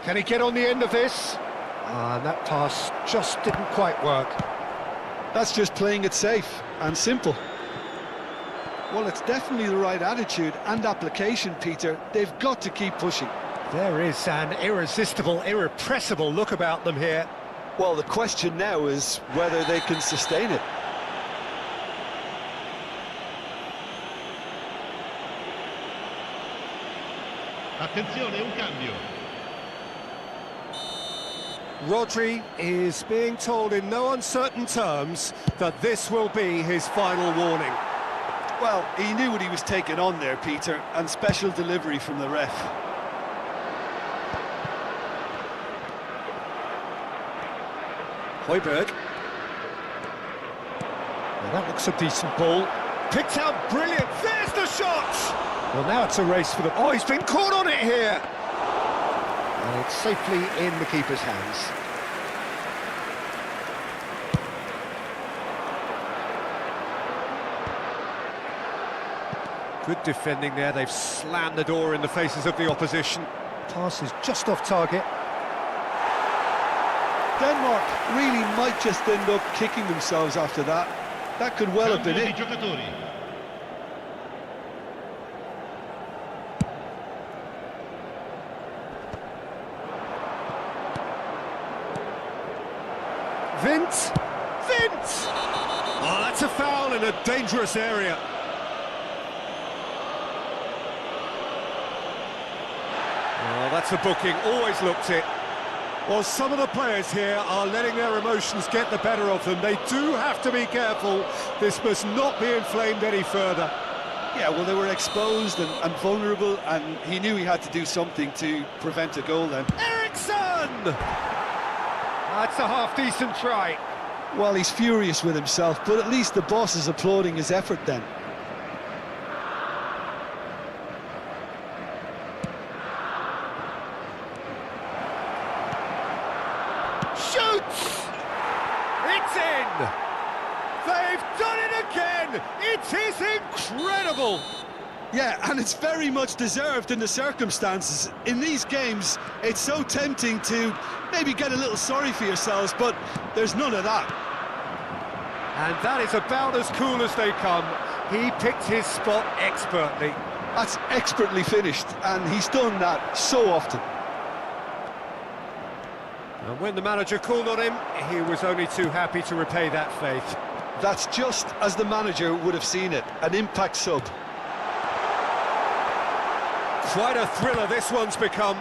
Can he get on the end of this? That pass just didn't quite work. That's just playing it safe and simple. Well, it's definitely the right attitude and application, Peter. They've got to keep pushing. There is an irresistible, irrepressible look about them here. Well, the question now is whether they can sustain it. Attenzione, un cambio. Rodri is being told in no uncertain terms that this will be his final warning. Well, he knew what he was taking on there, Peter, and special delivery from the ref. Højbjerg. Well, that looks a decent ball. Picked out brilliant. There's the shot! Well, now it's a race for the... Oh, he's been caught on it here! And it's safely in the keeper's hands. Good defending there, they've slammed the door in the faces of the opposition. Pass is just off target. Denmark really might just end up kicking themselves after that. That could well have been it. Vint! Oh, that's a foul in a dangerous area. Oh, that's a booking, always looked it. Well, some of the players here are letting their emotions get the better of them. They do have to be careful. This must not be inflamed any further. Yeah, well, they were exposed and vulnerable, and he knew he had to do something to prevent a goal then. Eriksson! That's a half-decent try. Well, he's furious with himself, but at least the boss is applauding his effort then. Shoots! It's in! They've done it again! It is incredible! Yeah, and it's very much deserved in the circumstances. In these games, it's so tempting to maybe get a little sorry for yourselves, but there's none of that. And that is about as cool as they come. He picked his spot expertly. That's expertly finished, and he's done that so often. And when the manager called on him, he was only too happy to repay that faith. That's just as the manager would have seen it, an impact sub. Quite a thriller this one's become.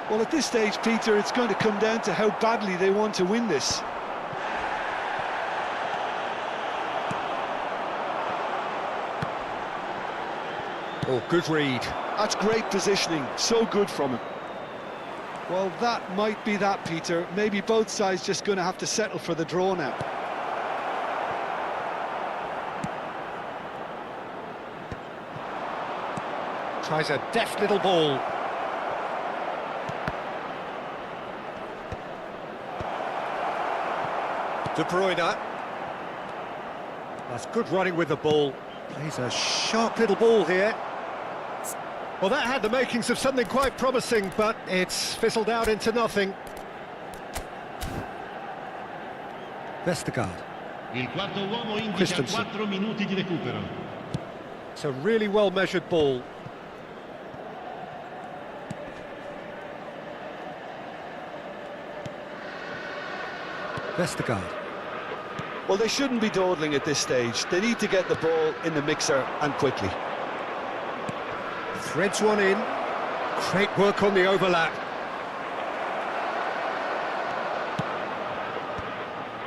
Well, at this stage, Peter, it's going to come down to how badly they want to win this. Oh, good read. That's great positioning, so good from him. Well, that might be that, Peter. Maybe both sides just going to have to settle for the draw now. Tries a deft little ball. De Bruyne. That's good running with the ball. Plays a sharp little ball here. Well, that had the makings of something quite promising, but it's fizzled out into nothing. Vestergaard. Il quarto uomo indica Christensen. 4 minuti di recupero. It's a really well-measured ball. Vestergaard. Well, they shouldn't be dawdling at this stage. They need to get the ball in the mixer and quickly. Threads one in. Great work on the overlap.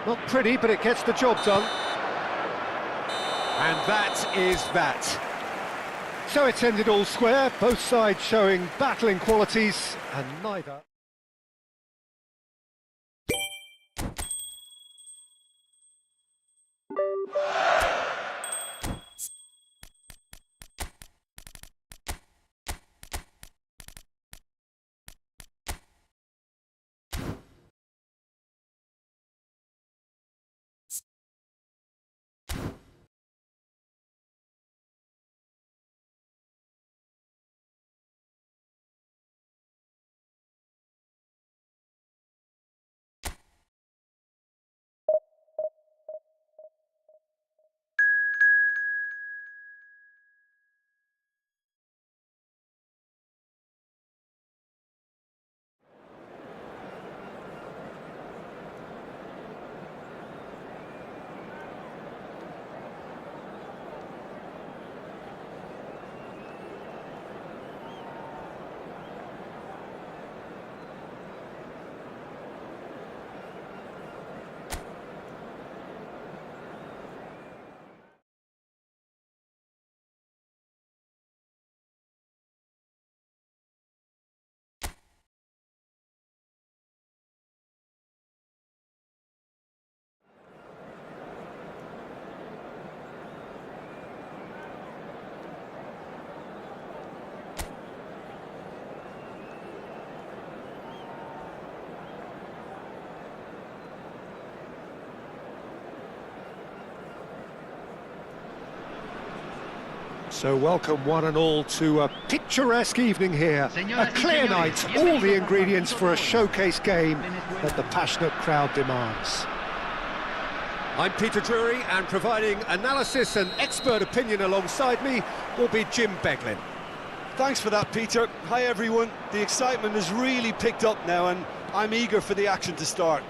Not pretty, but it gets the job done. And that is that. So it's ended all square, both sides showing battling qualities, and neither... So welcome one and all to a picturesque evening here, a clear night, all the ingredients for a showcase game that the passionate crowd demands. I'm Peter Drury, and providing analysis and expert opinion alongside me will be Jim Beglin. Thanks for that, Peter. Hi, everyone. The excitement has really picked up now, and I'm eager for the action to start.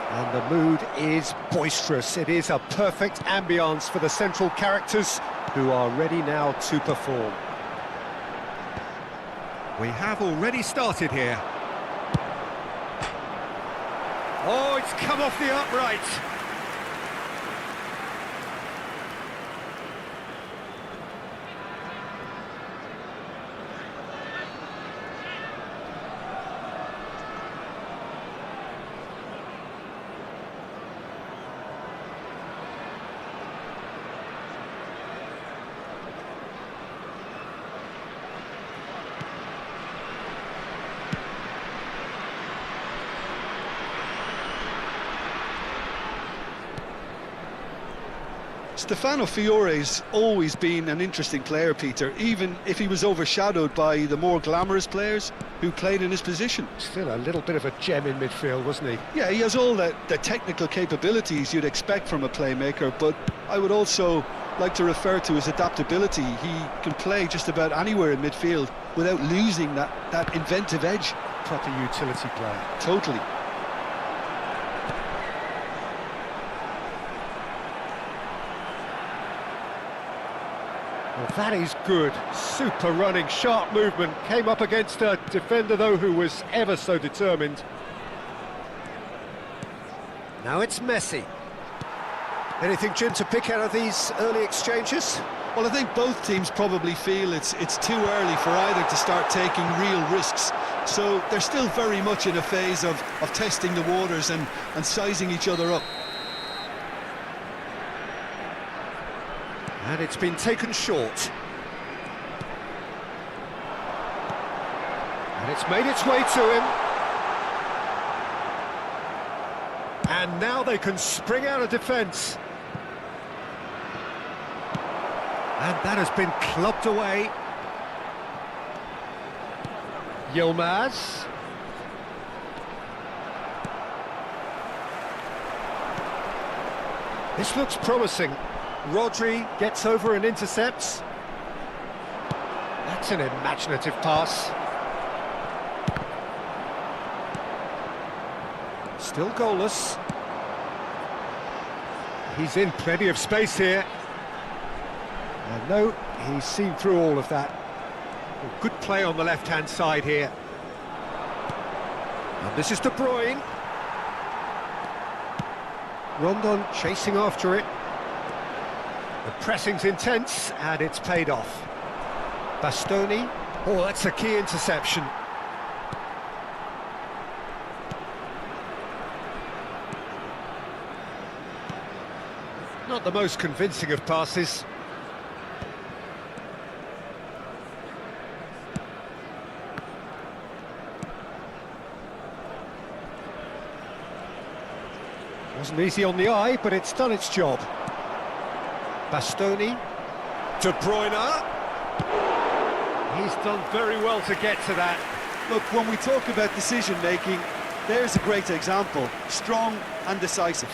And the mood is boisterous. It is a perfect ambience for the central characters who are ready now to perform. We have already started here. Oh, it's come off the upright. Stefano Fiore's always been an interesting player, Peter, even if he was overshadowed by the more glamorous players who played in his position. Still a little bit of a gem in midfield, wasn't he? Yeah, he has all the technical capabilities you'd expect from a playmaker, but I would also like to refer to his adaptability. He can play just about anywhere in midfield without losing that inventive edge. Proper utility player. Totally. Well, that is good. Super running, sharp movement. Came up against a defender, though, who was ever so determined. Now it's Messi. Anything, Jim, to pick out of these early exchanges? Well, I think both teams probably feel it's too early for either to start taking real risks. So they're still very much in a phase of testing the waters and sizing each other up. And it's been taken short. And it's made its way to him. And now they can spring out of defence. And that has been clubbed away. Yilmaz. This looks promising. Rodri gets over and intercepts. That's an imaginative pass. Still goalless. He's in plenty of space here. And no, he's seen through all of that. Well, good play on the left-hand side here. And this is De Bruyne. Rondon chasing after it. The pressing's intense, and it's paid off. Bastoni. Oh, that's a key interception. Not the most convincing of passes. Wasn't easy on the eye, but it's done its job. Bastoni. De Bruyne. He's done very well to get to that. Look, when we talk about decision-making, there's a great example. Strong and decisive.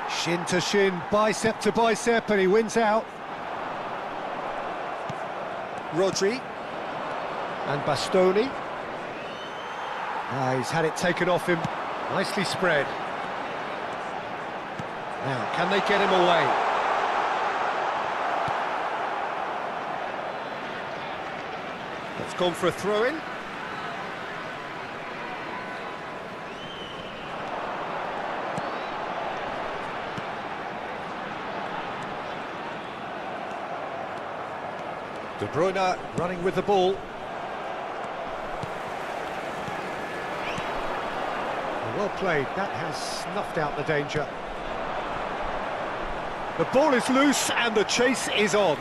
Shin to shin, bicep to bicep, and he wins out. Rodri. And Bastoni. He's had it taken off him. Nicely spread. Now, can they get him away? That's gone for a throw-in. De Bruyne running with the ball. Well played, that has snuffed out the danger. The ball is loose and the chase is on.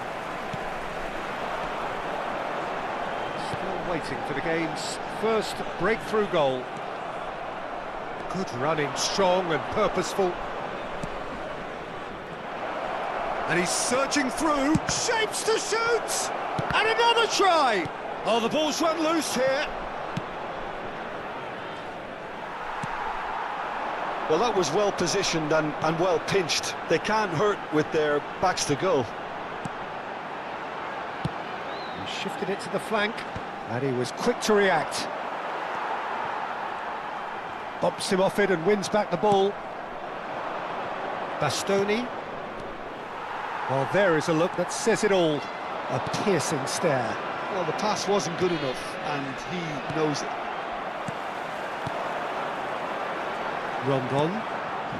Still waiting for the game's first breakthrough goal. Good running, strong and purposeful. And he's surging through, shapes to shoot! And another try! Oh, the ball's run loose here. Well, that was well positioned and well pinched. They can't hurt with their backs to goal. He shifted it to the flank, and he was quick to react. Bumps him off it and wins back the ball. Bastoni. Well, there is a look that says it all. A piercing stare. Well, the pass wasn't good enough, and he knows it. Rondon.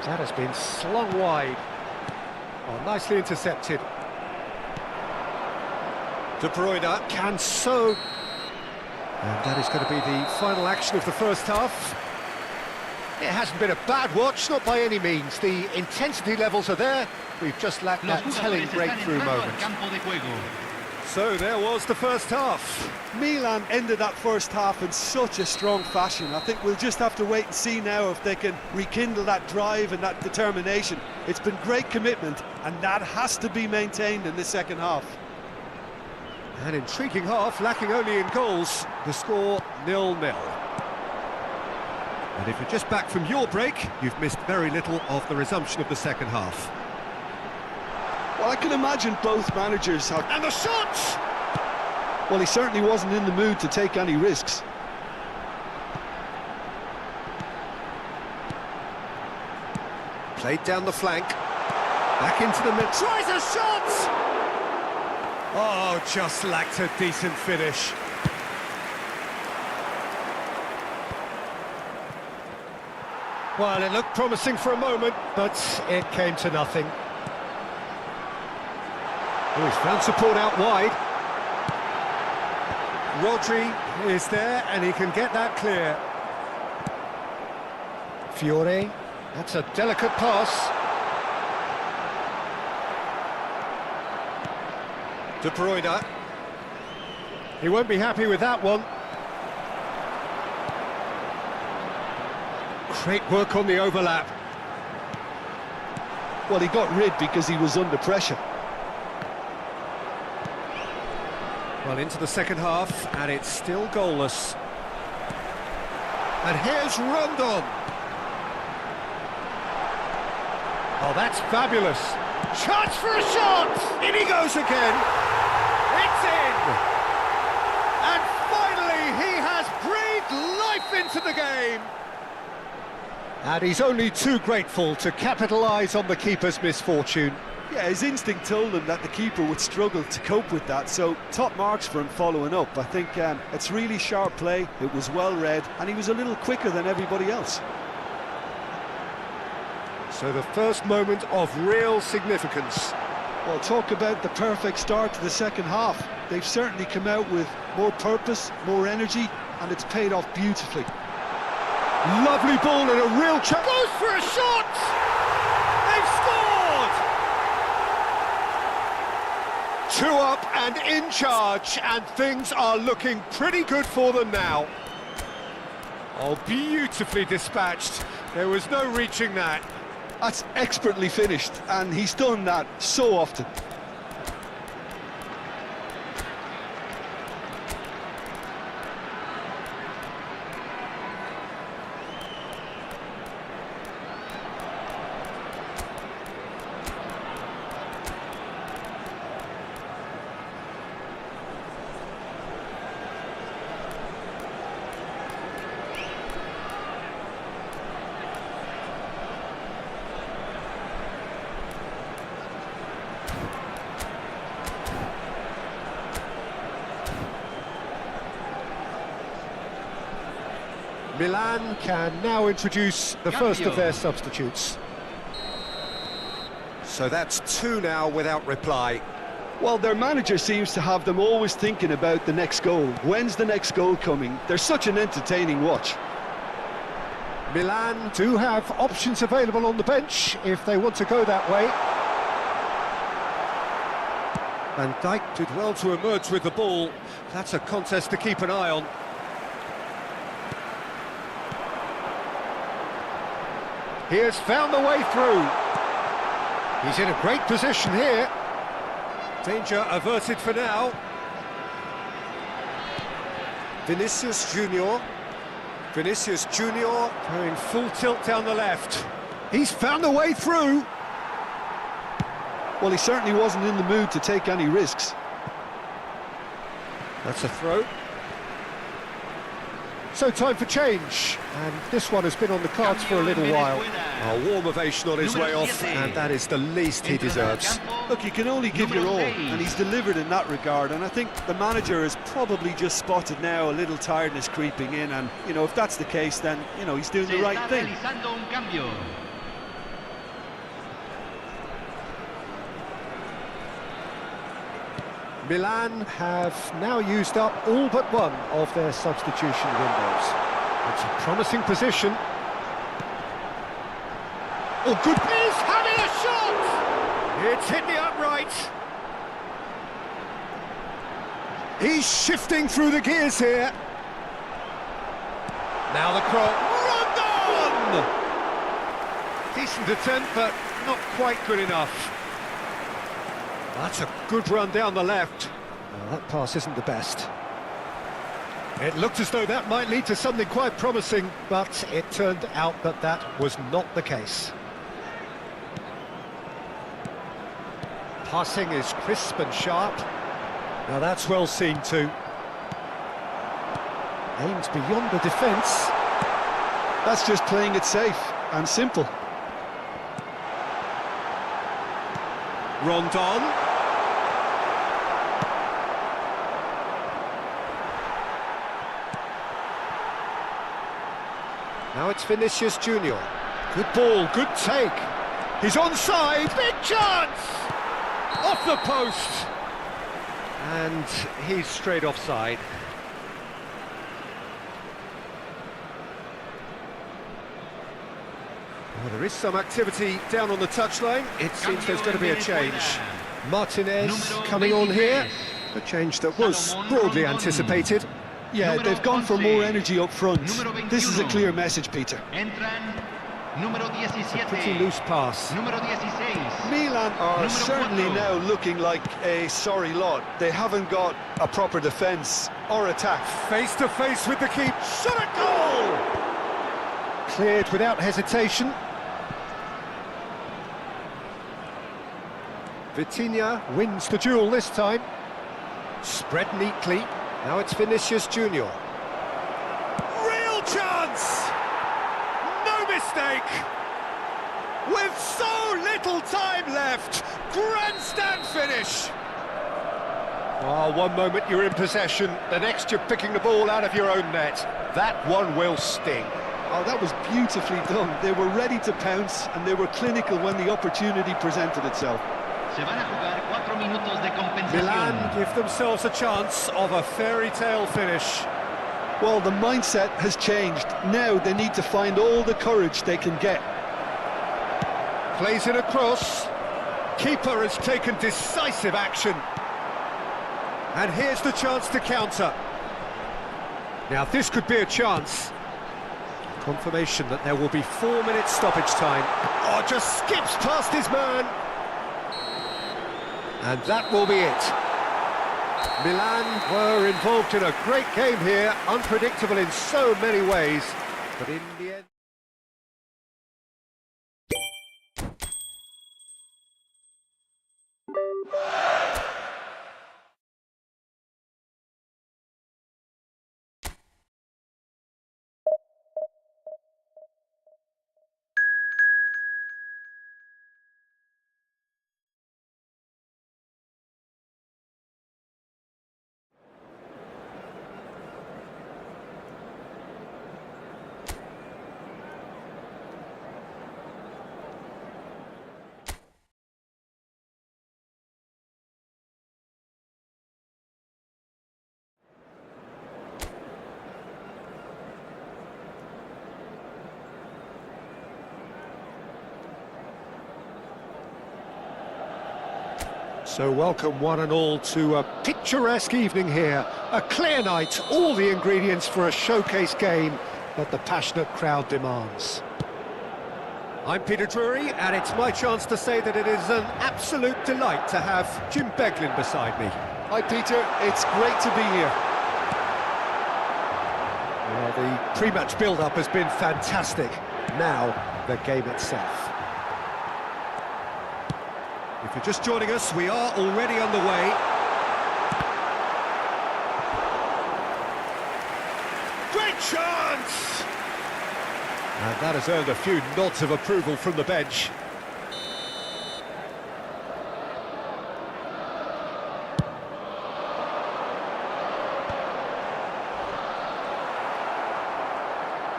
That has been slung wide. Oh, nicely intercepted. De Bruyne can so. And that is going to be the final action of the first half. It hasn't been a bad watch, not by any means. The intensity levels are there. We've just lacked that telling breakthrough moment. So there was the first half. Milan ended that first half in such a strong fashion. I think we'll just have to wait and see now if they can rekindle that drive and that determination. It's been great commitment, and that has to be maintained in the second half. An intriguing half, lacking only in goals. The score 0-0. And if you're just back from your break, you've missed very little of the resumption of the second half. Well, I can imagine both managers have... And the shot! Well, he certainly wasn't in the mood to take any risks. Played down the flank. Back into the mid. Tries a shot! Oh, just lacked a decent finish. Well, it looked promising for a moment, but it came to nothing. Oh, he's found support out wide. Rodri is there, and he can get that clear. Fiore, that's a delicate pass. De Bruyne. He won't be happy with that one. Great work on the overlap. Well, he got rid because he was under pressure. Well, into the second half, and it's still goalless. And here's Rondon. Oh, that's fabulous. Chance for a shot! In he goes again. It's in! And finally, he has breathed life into the game. And he's only too grateful to capitalise on the keeper's misfortune. Yeah, his instinct told him that the keeper would struggle to cope with that, so top marks for him following up. I think it's really sharp play, it was well read, and he was a little quicker than everybody else. So the first moment of real significance. Well, talk about the perfect start to the second half. They've certainly come out with more purpose, more energy, and it's paid off beautifully. Lovely ball and a real chance. Goes for a shot! They've scored! 2 up and in charge, and things are looking pretty good for them now. Oh, beautifully dispatched. There was no reaching that. That's expertly finished, and he's done that so often. Milan can now introduce the first of their substitutes. So that's 2 now without reply. Well, their manager seems to have them always thinking about the next goal. When's the next goal coming? They're such an entertaining watch. Milan do have options available on the bench if they want to go that way. Van Dijk did well to emerge with the ball. That's a contest to keep an eye on. He has found the way through. He's in a great position here. Danger averted for now. Vinicius Junior. Vinicius Junior going full tilt down the left. He's found the way through. Well, he certainly wasn't in the mood to take any risks. That's a throw. So time for change, and this one has been on the cards for a little while. A warm ovation on his way off, and that is the least he deserves. Look, you can only give your all, and he's delivered in that regard, and I think the manager has probably just spotted now a little tiredness creeping in, and, you know, if that's the case, then, you know, he's doing the right thing. Milan have now used up all but one of their substitution windows. It's a promising position. Oh, good. He's having a shot! It's hit the upright. He's shifting through the gears here. Now the cross. Rondon! Decent attempt, but not quite good enough. That's a good run down the left. Well, that pass isn't the best. It looked as though that might lead to something quite promising, but it turned out that that was not the case. Passing is crisp and sharp. Now that's well seen too. Aimed beyond the defence. That's just playing it safe and simple. Rondon. Now it's Vinicius Junior. Good ball, good take. He's onside. Big chance! Off the post. And he's straight offside. Well, there is some activity down on the touchline. It seems there's going to be a change. Martinez coming on here. A change that was broadly anticipated. Yeah, they've gone for more energy up front. This is a clear message, Peter. A pretty loose pass. Milan are Número certainly 4. now looking like a sorry lot. They haven't got a proper defence or attack. Face to face with the keeper. Shot at goal! Cleared without hesitation. Vitinha wins the duel this time. Spread neatly. Now it's Vinicius Junior. Real chance! No mistake! With so little time left, grandstand finish! Oh, one moment you're in possession, the next you're picking the ball out of your own net. That one will sting. Oh, that was beautifully done. They were ready to pounce and they were clinical when the opportunity presented itself. Se van a jugar 4 minutos de compensación. Milan give themselves a chance of a fairy tale finish. Well, the mindset has changed. Now they need to find all the courage they can get. Plays it across. Keeper has taken decisive action. And here's the chance to counter. Now this could be a chance. Confirmation that there will be 4 minutes stoppage time. Oh, just skips past his man. And that will be it. Milan were involved in a great game here, unpredictable in so many ways, but in the end... So welcome one and all to a picturesque evening here. A clear night, all the ingredients for a showcase game that the passionate crowd demands. I'm Peter Drury, and it's my chance to say that it is an absolute delight to have Jim Beglin beside me. Hi, Peter. It's great to be here. Well, the pre-match build-up has been fantastic. Now, the game itself. If you're just joining us, we are already underway. Great chance! And that has earned a few nods of approval from the bench.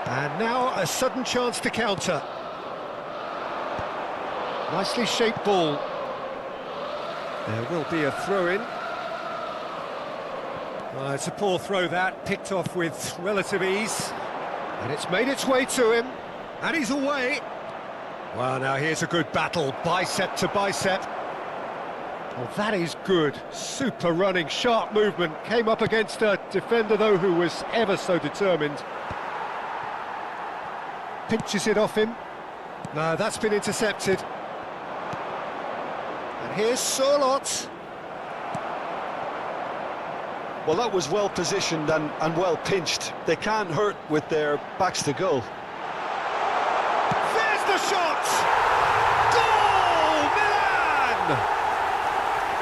And now a sudden chance to counter. Nicely shaped ball. There will be a throw-in. It's a poor throw that, picked off with relative ease. And it's made its way to him. And he's away. Well, now here's a good battle, bicep to bicep. Oh, that is good. Super running, sharp movement. Came up against a defender, though, who was ever so determined. Pinches it off him. No, that's been intercepted. Here's Solot. Well, that was well positioned and well pinched. They can't hurt with their backs to goal. There's the shot! Goal! Milan!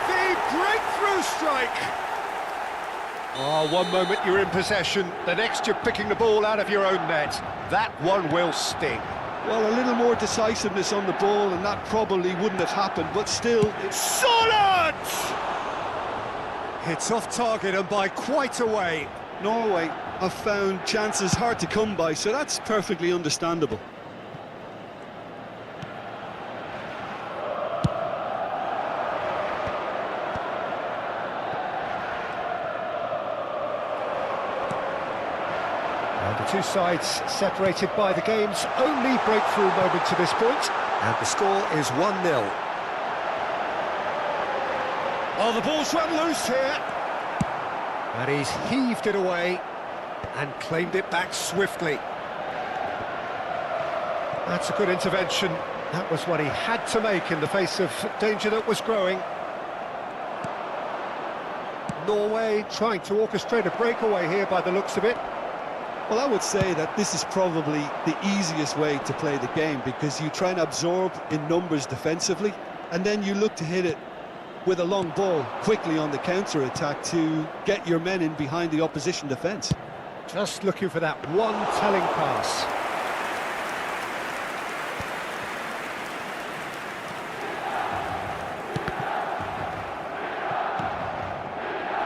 The breakthrough strike! Oh, one moment you're in possession, the next you're picking the ball out of your own net. That one will sting. Well, a little more decisiveness on the ball and that probably wouldn't have happened, but still... Solid! It's off target and by quite a way. Norway have found chances hard to come by, so that's perfectly understandable. The two sides separated by the game's only breakthrough moment to this point, and the score is 1-0. Oh, the ball's run loose here, and he's heaved it away and claimed it back swiftly. That's a good intervention, That was what he had to make in the face of danger that was growing. Norway trying to orchestrate a breakaway here by the looks of it. Well, I would say that this is probably the easiest way to play the game, because you try and absorb in numbers defensively, and then you look to hit it with a long ball quickly on the counter-attack to get your men in behind the opposition defence. Just looking for that one telling pass.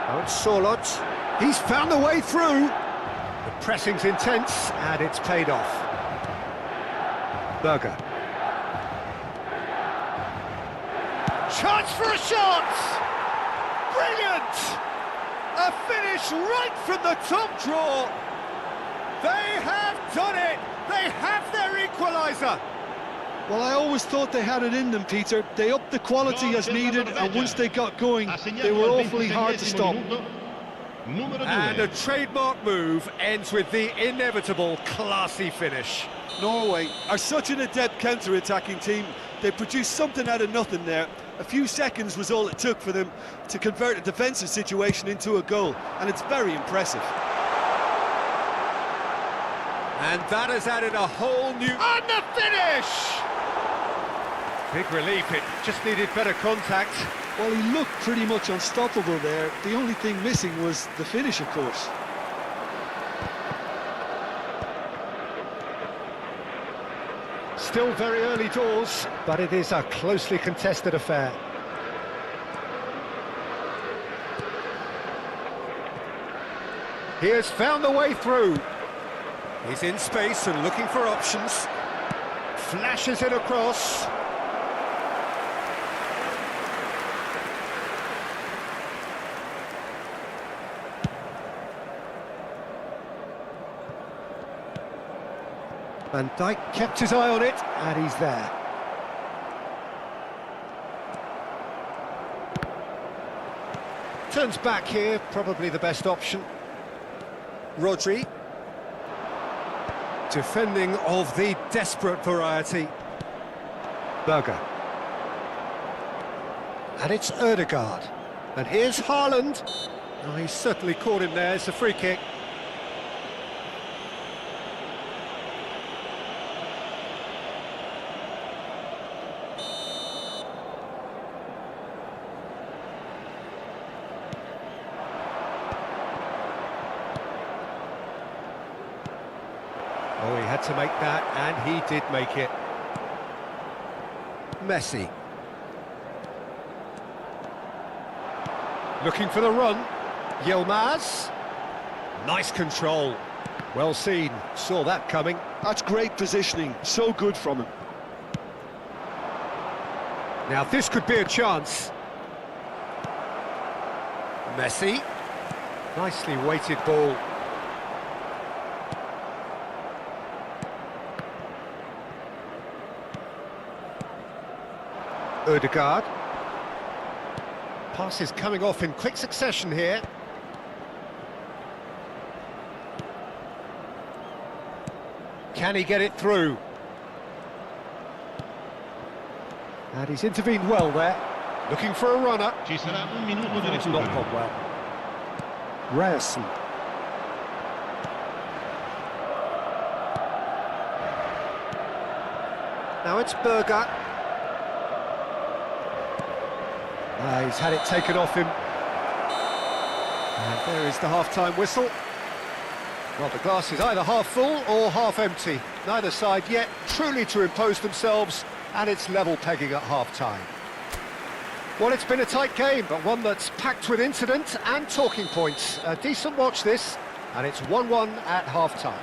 Oh, it's Sorlot. He's found a way through. The pressing's intense, and it's paid off. Berger. Chance for a shot! Brilliant! A finish right from the top draw. They have done it! They have their equaliser! Well, I always thought they had it in them, Peter. They upped the quality as needed, and once they got going, they were awfully hard to stop. And a trademark move ends with the inevitable classy finish. Norway are such an adept counter-attacking team. They produced something out of nothing there. A few seconds was all it took for them to convert a defensive situation into a goal, and it's very impressive. And that has added a whole new... And the finish! Big relief, it just needed better contact. Well, he looked pretty much unstoppable there. The only thing missing was the finish, of course. Still very early doors, but it is a closely contested affair. He has found the way through. He's in space and looking for options. Flashes it across. Van Dijk kept his eye on it, and he's there. Turns back here, probably the best option. Rodri. Defending of the desperate variety. Berger. And it's Ødegaard. And here's Haaland. Oh, he's certainly caught him there, it's a free kick. Oh, he had to make that, and he did make it. Messi. Looking for the run. Yilmaz. Nice control. Well seen. Saw that coming. That's great positioning. So good from him. Now this could be a chance. Messi. Nicely weighted ball. Ødegaard. Passes coming off in quick succession here. Can he get it through? And he's intervened well there. Looking for a runner. Ci sarà un minuto di It's not recupero. gone well. Ryerson. Now it's Berger. He's had it taken off him. And there is the half-time whistle. Well, the glass is either half full or half empty. Neither side yet truly to impose themselves, and it's level pegging at half-time. Well, it's been a tight game, but one that's packed with incident and talking points. A decent watch this, and it's 1-1 at half-time.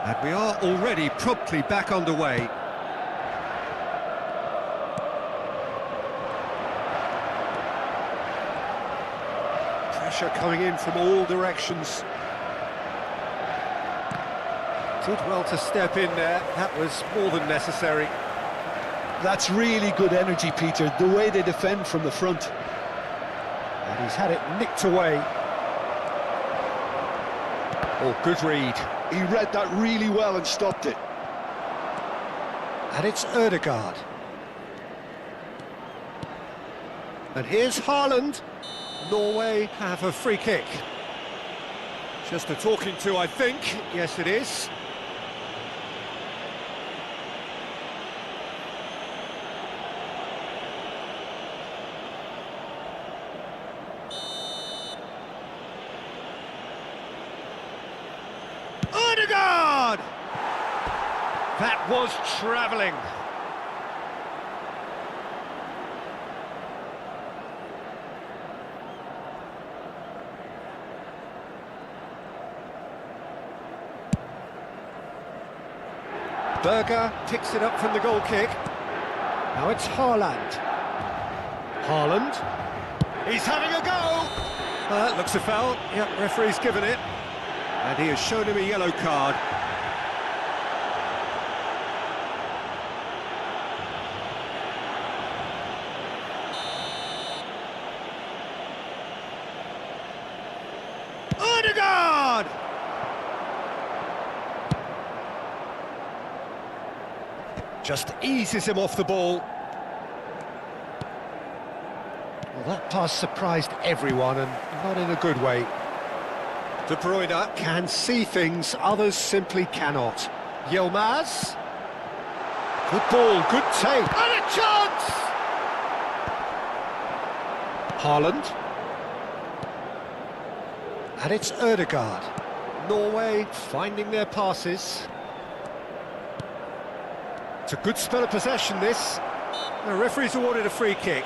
And we are already promptly back underway. Pressure coming in from all directions. Did well to step in there. That was more than necessary. That's really good energy, Peter, the way they defend from the front. And he's had it nicked away. Oh, good read. He read that really well and stopped it. And it's Ødegaard. And here's Haaland. Norway have a free kick. Just a talking to, I think. Yes, it is. Ødegaard! That was travelling. Berger picks it up from the goal kick. Now it's Haaland. Haaland. He's having a go! That looks a foul. Yep, referee's given it. And he has shown him a yellow card. Ødegaard! Just eases him off the ball. Well, that pass surprised everyone, and not in a good way. De Bruyne can see things others simply cannot. Yilmaz. Good ball, good take. And a chance! Haaland. And it's Ødegaard. Norway finding their passes. It's a good spell of possession, this. The referee's awarded a free kick.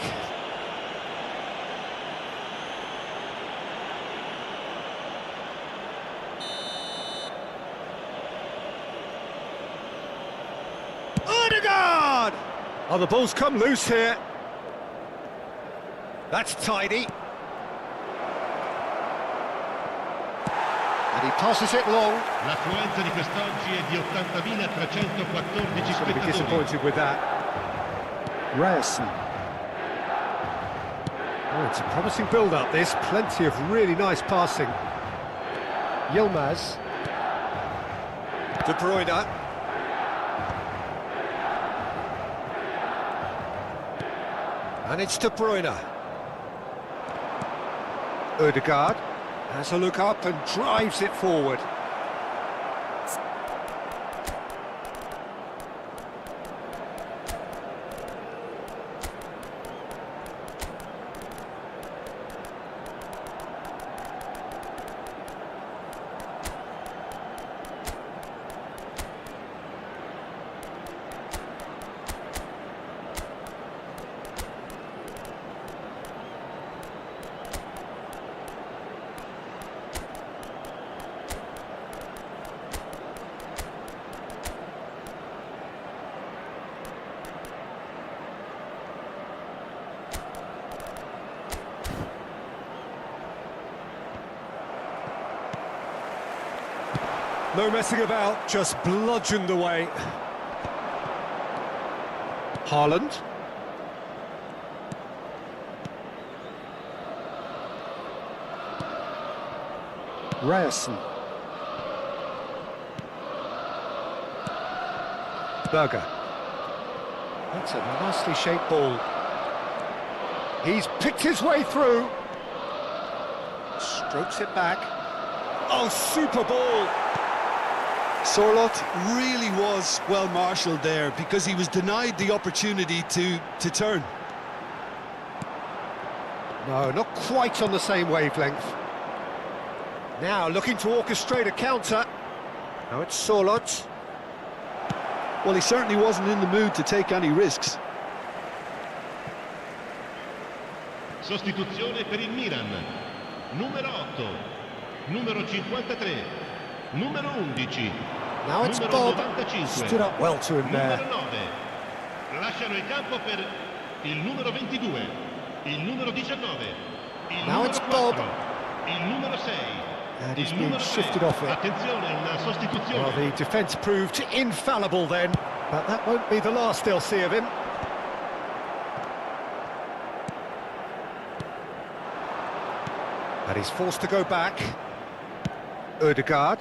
Ødegaard! Oh, the ball's come loose here. That's tidy. And he passes it long. L'affluenza di quest'oggi è di 80.314 He's going to be spettatori. disappointed with that. Ryerson. Oh, it's a promising build-up, this. Plenty of really nice passing. Yilmaz. De Bruyne. And it's De Bruyne. Ødegaard has a look up and drives it forward. No messing about, just bludgeoned away. Haaland. Ryerson. Berger. That's a nicely shaped ball. He's picked his way through. Strokes it back. Oh, super ball! Sorloth really was well marshalled there because he was denied the opportunity to turn. No, not quite on the same wavelength. Now looking to orchestrate a counter. Now it's Sorloth. Well, he certainly wasn't in the mood to take any risks. Sostituzione per il Milan. Numero 8, numero 53, numero 11, Now it's numero Bob. 95, Stood up well to him there. numero 9. Lasciano il campo per il numero 22, il numero 19, il Now numero it's 4, Bob. il numero 6. And he's il been numero shifted 3. off it. Attenzione, una sostituzione. Well, the defence proved infallible then, but that won't be the last they'll see of him. And he's forced to go back. Ødegaard.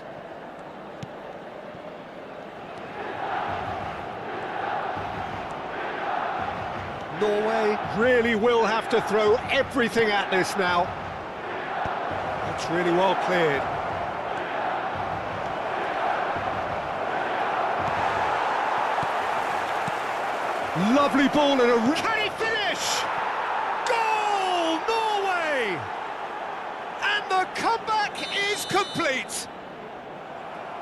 Norway really will have to throw everything at this now. That's really well cleared. Lovely ball and a... Can he finish? Goal, Norway! And the comeback is complete.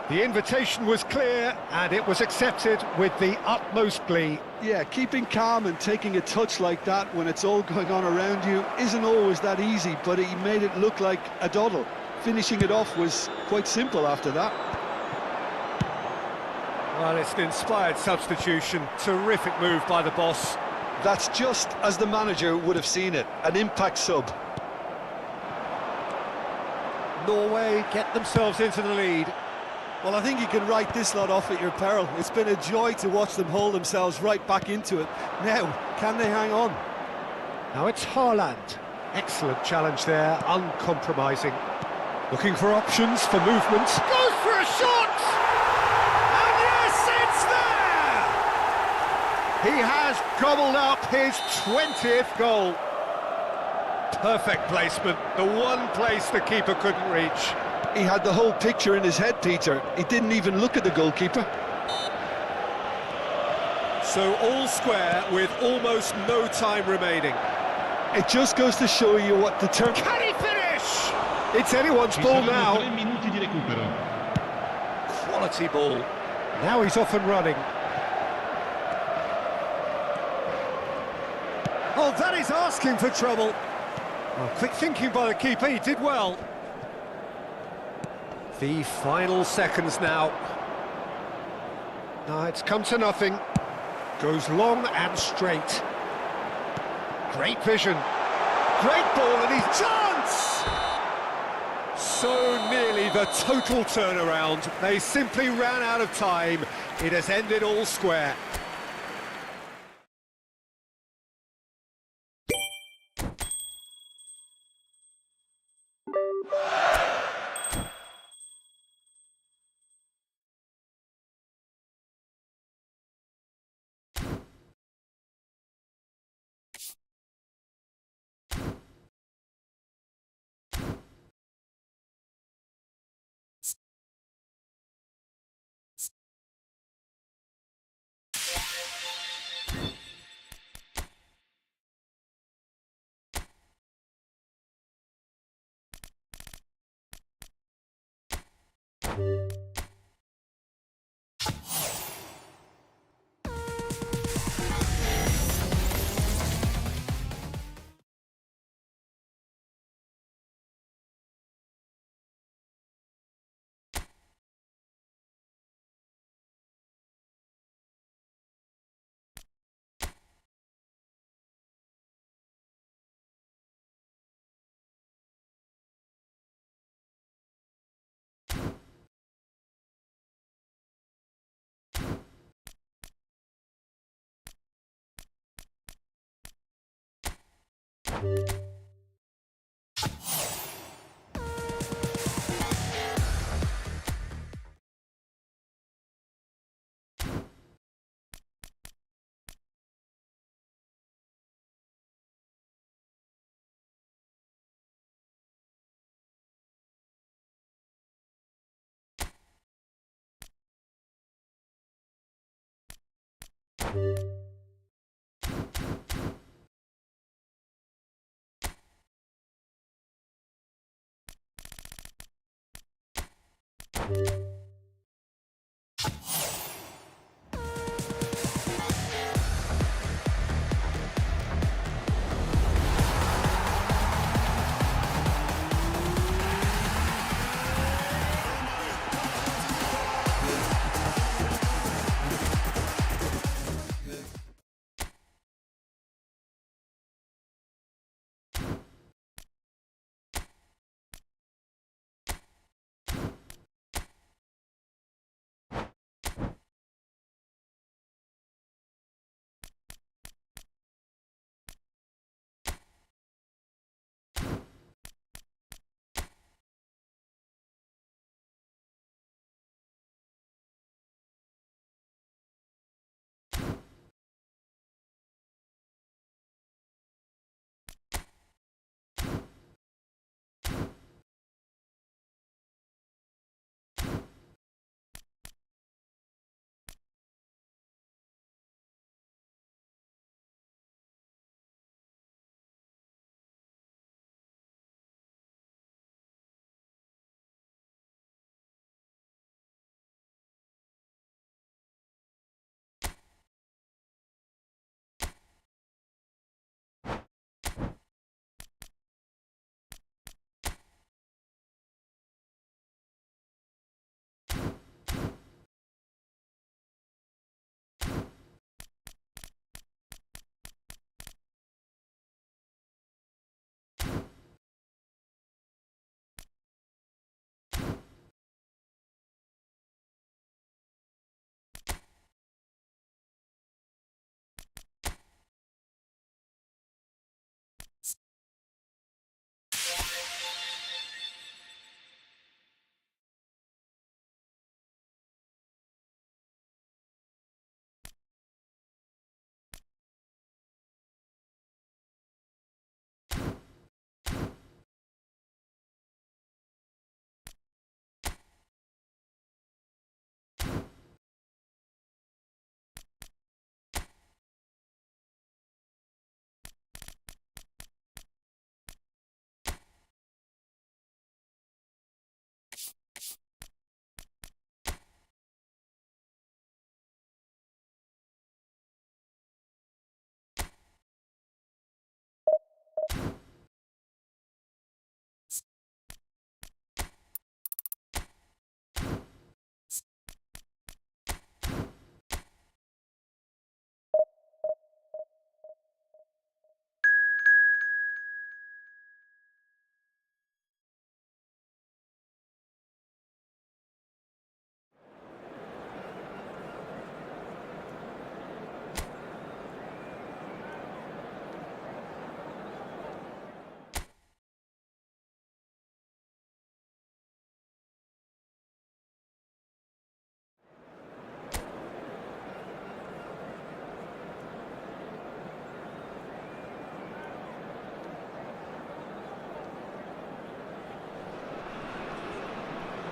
The invitation was clear and it was accepted with the utmost glee. Yeah, keeping calm and taking a touch like that when it's all going on around you isn't always that easy, but he made it look like a doddle. Finishing it off was quite simple after that. Well, it's an inspired substitution. Terrific move by the boss. That's just as the manager would have seen it, an impact sub. Norway get themselves into the lead. Well, I think you can write this lot off at your peril. It's been a joy to watch them hold themselves right back into it. Now, can they hang on? Now it's Haaland. Excellent challenge there, uncompromising. Looking for options for movement. Goes for a shot! And yes, it's there! He has gobbled up his 20th goal. Perfect placement, the one place the keeper couldn't reach. He had the whole picture in his head, Peter. He didn't even look at the goalkeeper. So all square with almost no time remaining. It just goes to show you what determined... Can he finish? It's anyone's ball now. 3 minuti di recupero. Quality ball. Now he's off and running. Oh, that is asking for trouble. Oh, quick thinking by the keeper, he did well. The final seconds now. No, it's come to nothing. Goes long and straight. Great vision. Great ball and he's chance! So nearly the total turnaround. They simply ran out of time. It has ended all square.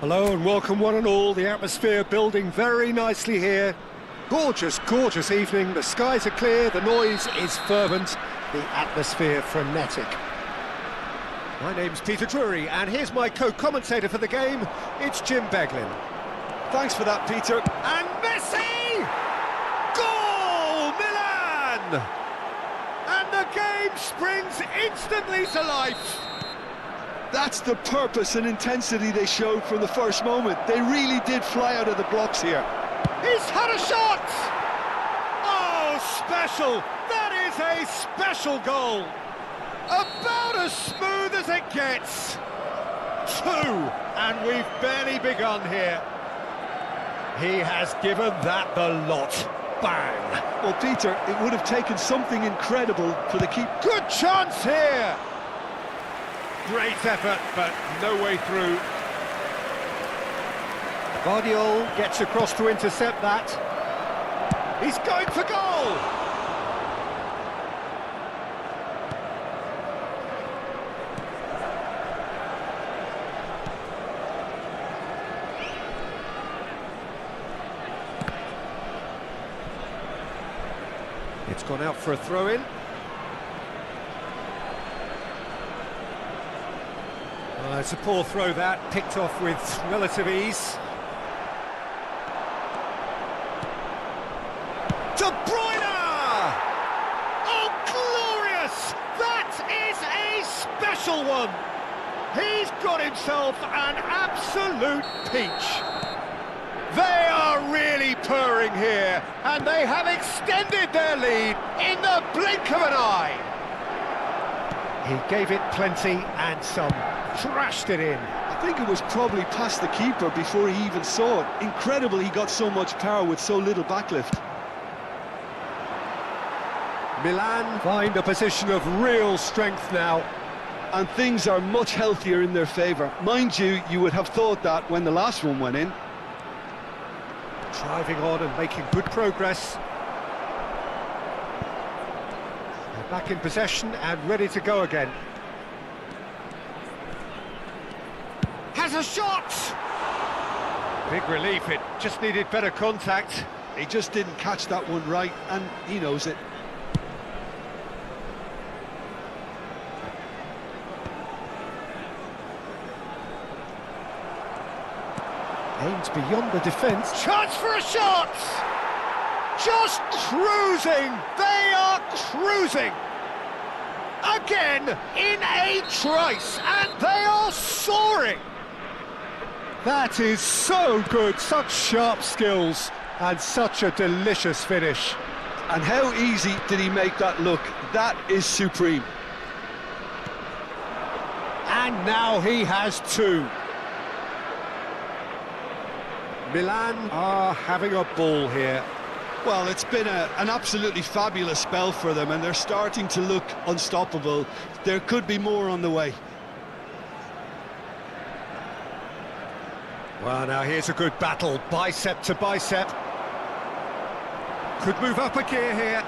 Hello and welcome one and all. The atmosphere building very nicely here. Gorgeous, gorgeous evening. The skies are clear, the noise is fervent, the atmosphere frenetic. My name's Peter Drury, and here's my co-commentator for the game. It's Jim Beglin. Thanks for that, Peter. And Messi! Goal! Milan! And the game springs instantly to life. That's the purpose and intensity they showed from the first moment. They really did fly out of the blocks here. He's had a shot! Oh, special! That is a special goal! About as smooth as it gets. 2, and we've barely begun here. He has given that the lot. Bang! Well, Peter, it would have taken something incredible for the keeper. Good chance here! Great effort, but no way through. Guardiola gets across to intercept that. He's going for goal! It's gone out for a throw-in. It's a poor throw that, picked off with relative ease. De Bruyne! Oh, glorious! That is a special one! He's got himself an absolute peach. They are really purring here, and they have extended their lead in the blink of an eye. He gave it plenty and some. Thrashed it in. I think it was probably past the keeper before he even saw it. Incredible he got so much power with so little backlift. Milan find a position of real strength now. And things are much healthier in their favour. Mind you, you would have thought that when the last one went in. Driving on and making good progress. They're back in possession and ready to go again. Has a shot! Big relief, it just needed better contact. He just didn't catch that one right, and he knows it. Aims beyond the defence. Chance for a shot! Just cruising! They are cruising! Again, in a trice, and they are soaring! That is so good, such sharp skills, and such a delicious finish. And how easy did he make that look? That is supreme. And now he has 2. Milan are having a ball here. Well, it's been an absolutely fabulous spell for them, and they're starting to look unstoppable. There could be more on the way. Well, now here's a good battle, bicep to bicep. Could move up a gear here.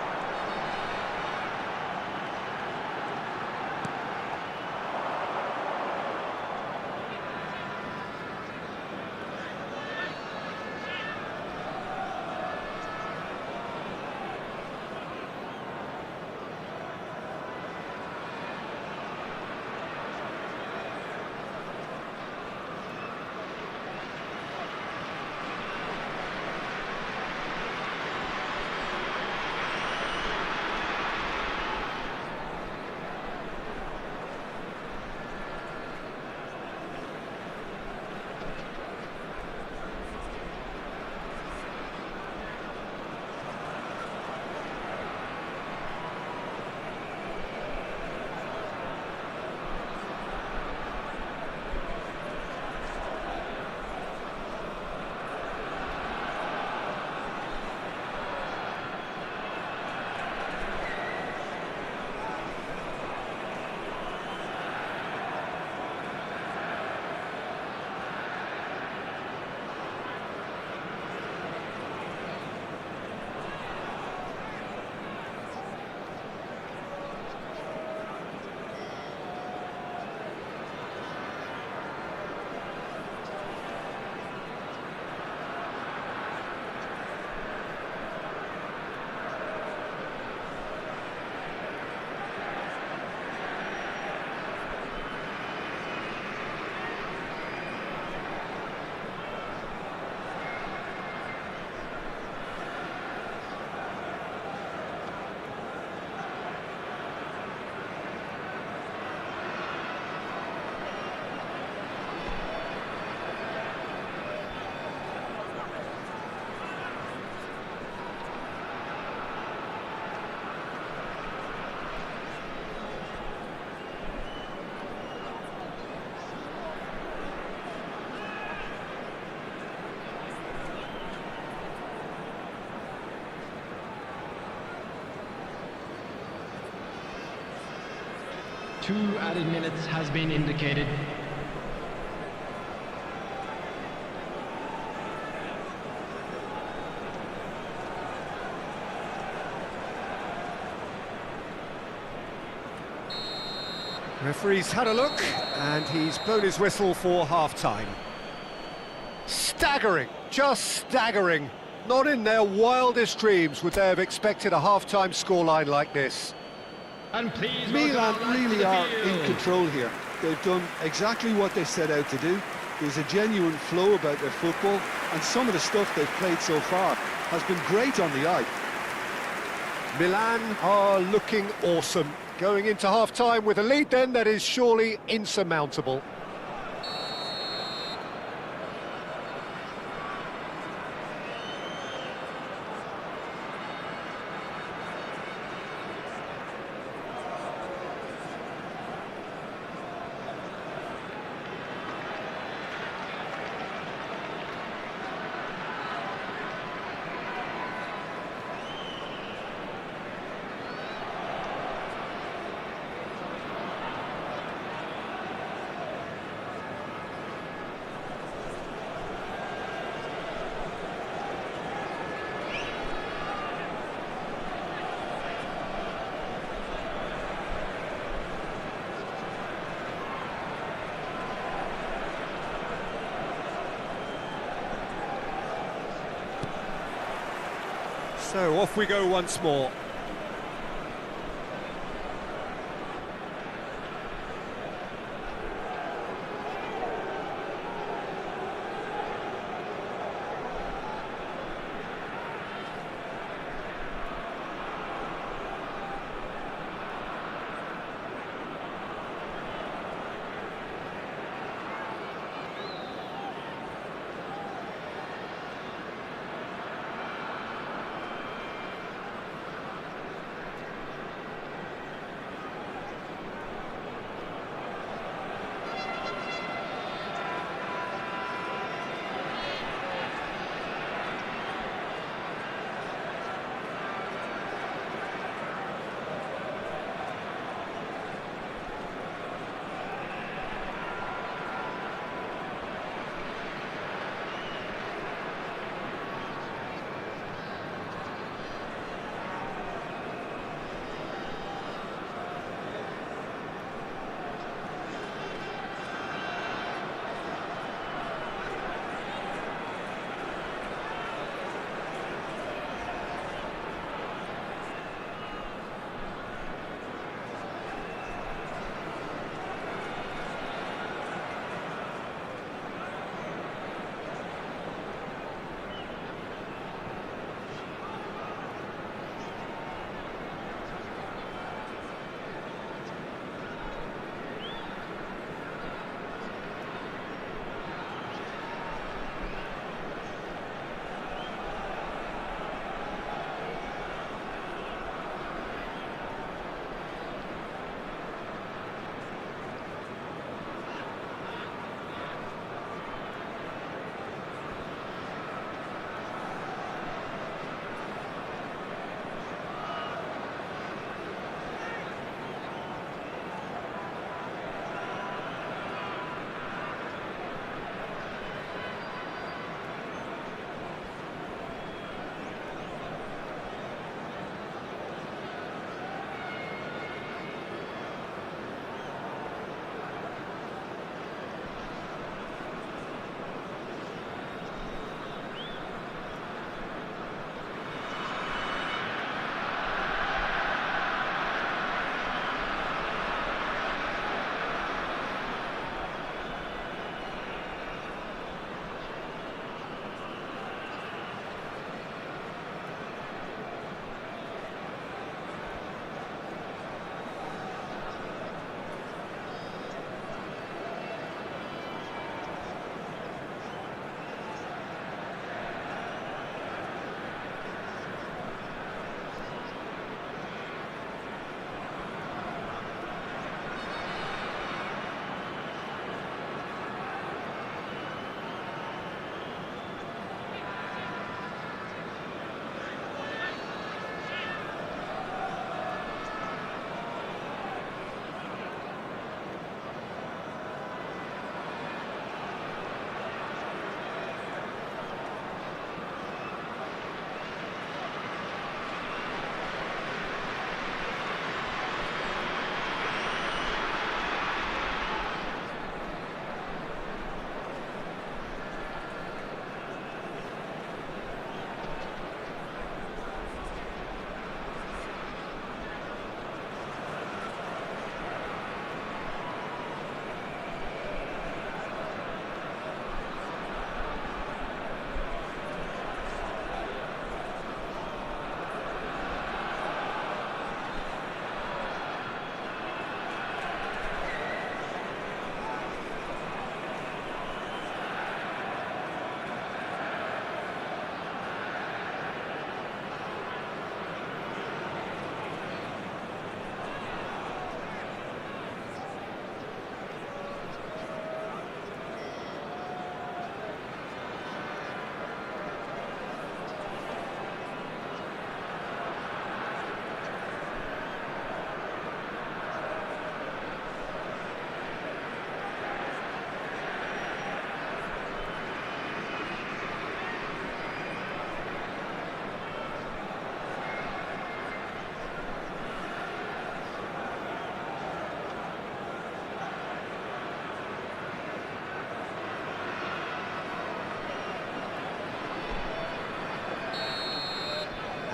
2 added minutes has been indicated. Referee's had a look, and he's blown his whistle for half-time. Staggering, just staggering. Not in their wildest dreams would they have expected a half-time scoreline like this. And please Milan welcome really to the are field. in control here. They've done exactly what they set out to do. There's a genuine flow about their football, and some of the stuff they've played so far has been great on the eye. Milan are looking awesome. Going into half-time with a lead then that is surely insurmountable. So off we go once more.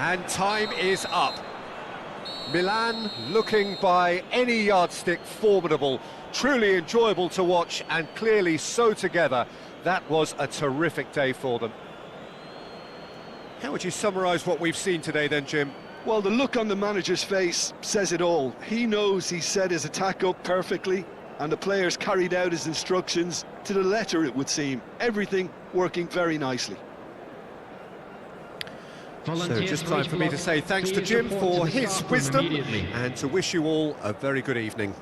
And time is up. Milan looking by any yardstick formidable, truly enjoyable to watch and clearly so together. That was a terrific day for them. How would you summarise what we've seen today then, Jim? Well, the look on the manager's face says it all. He knows he set his attack up perfectly, and the players carried out his instructions to the letter, it would seem. Everything working very nicely. So just time for me to say thanks to Jim for his wisdom and to wish you all a very good evening.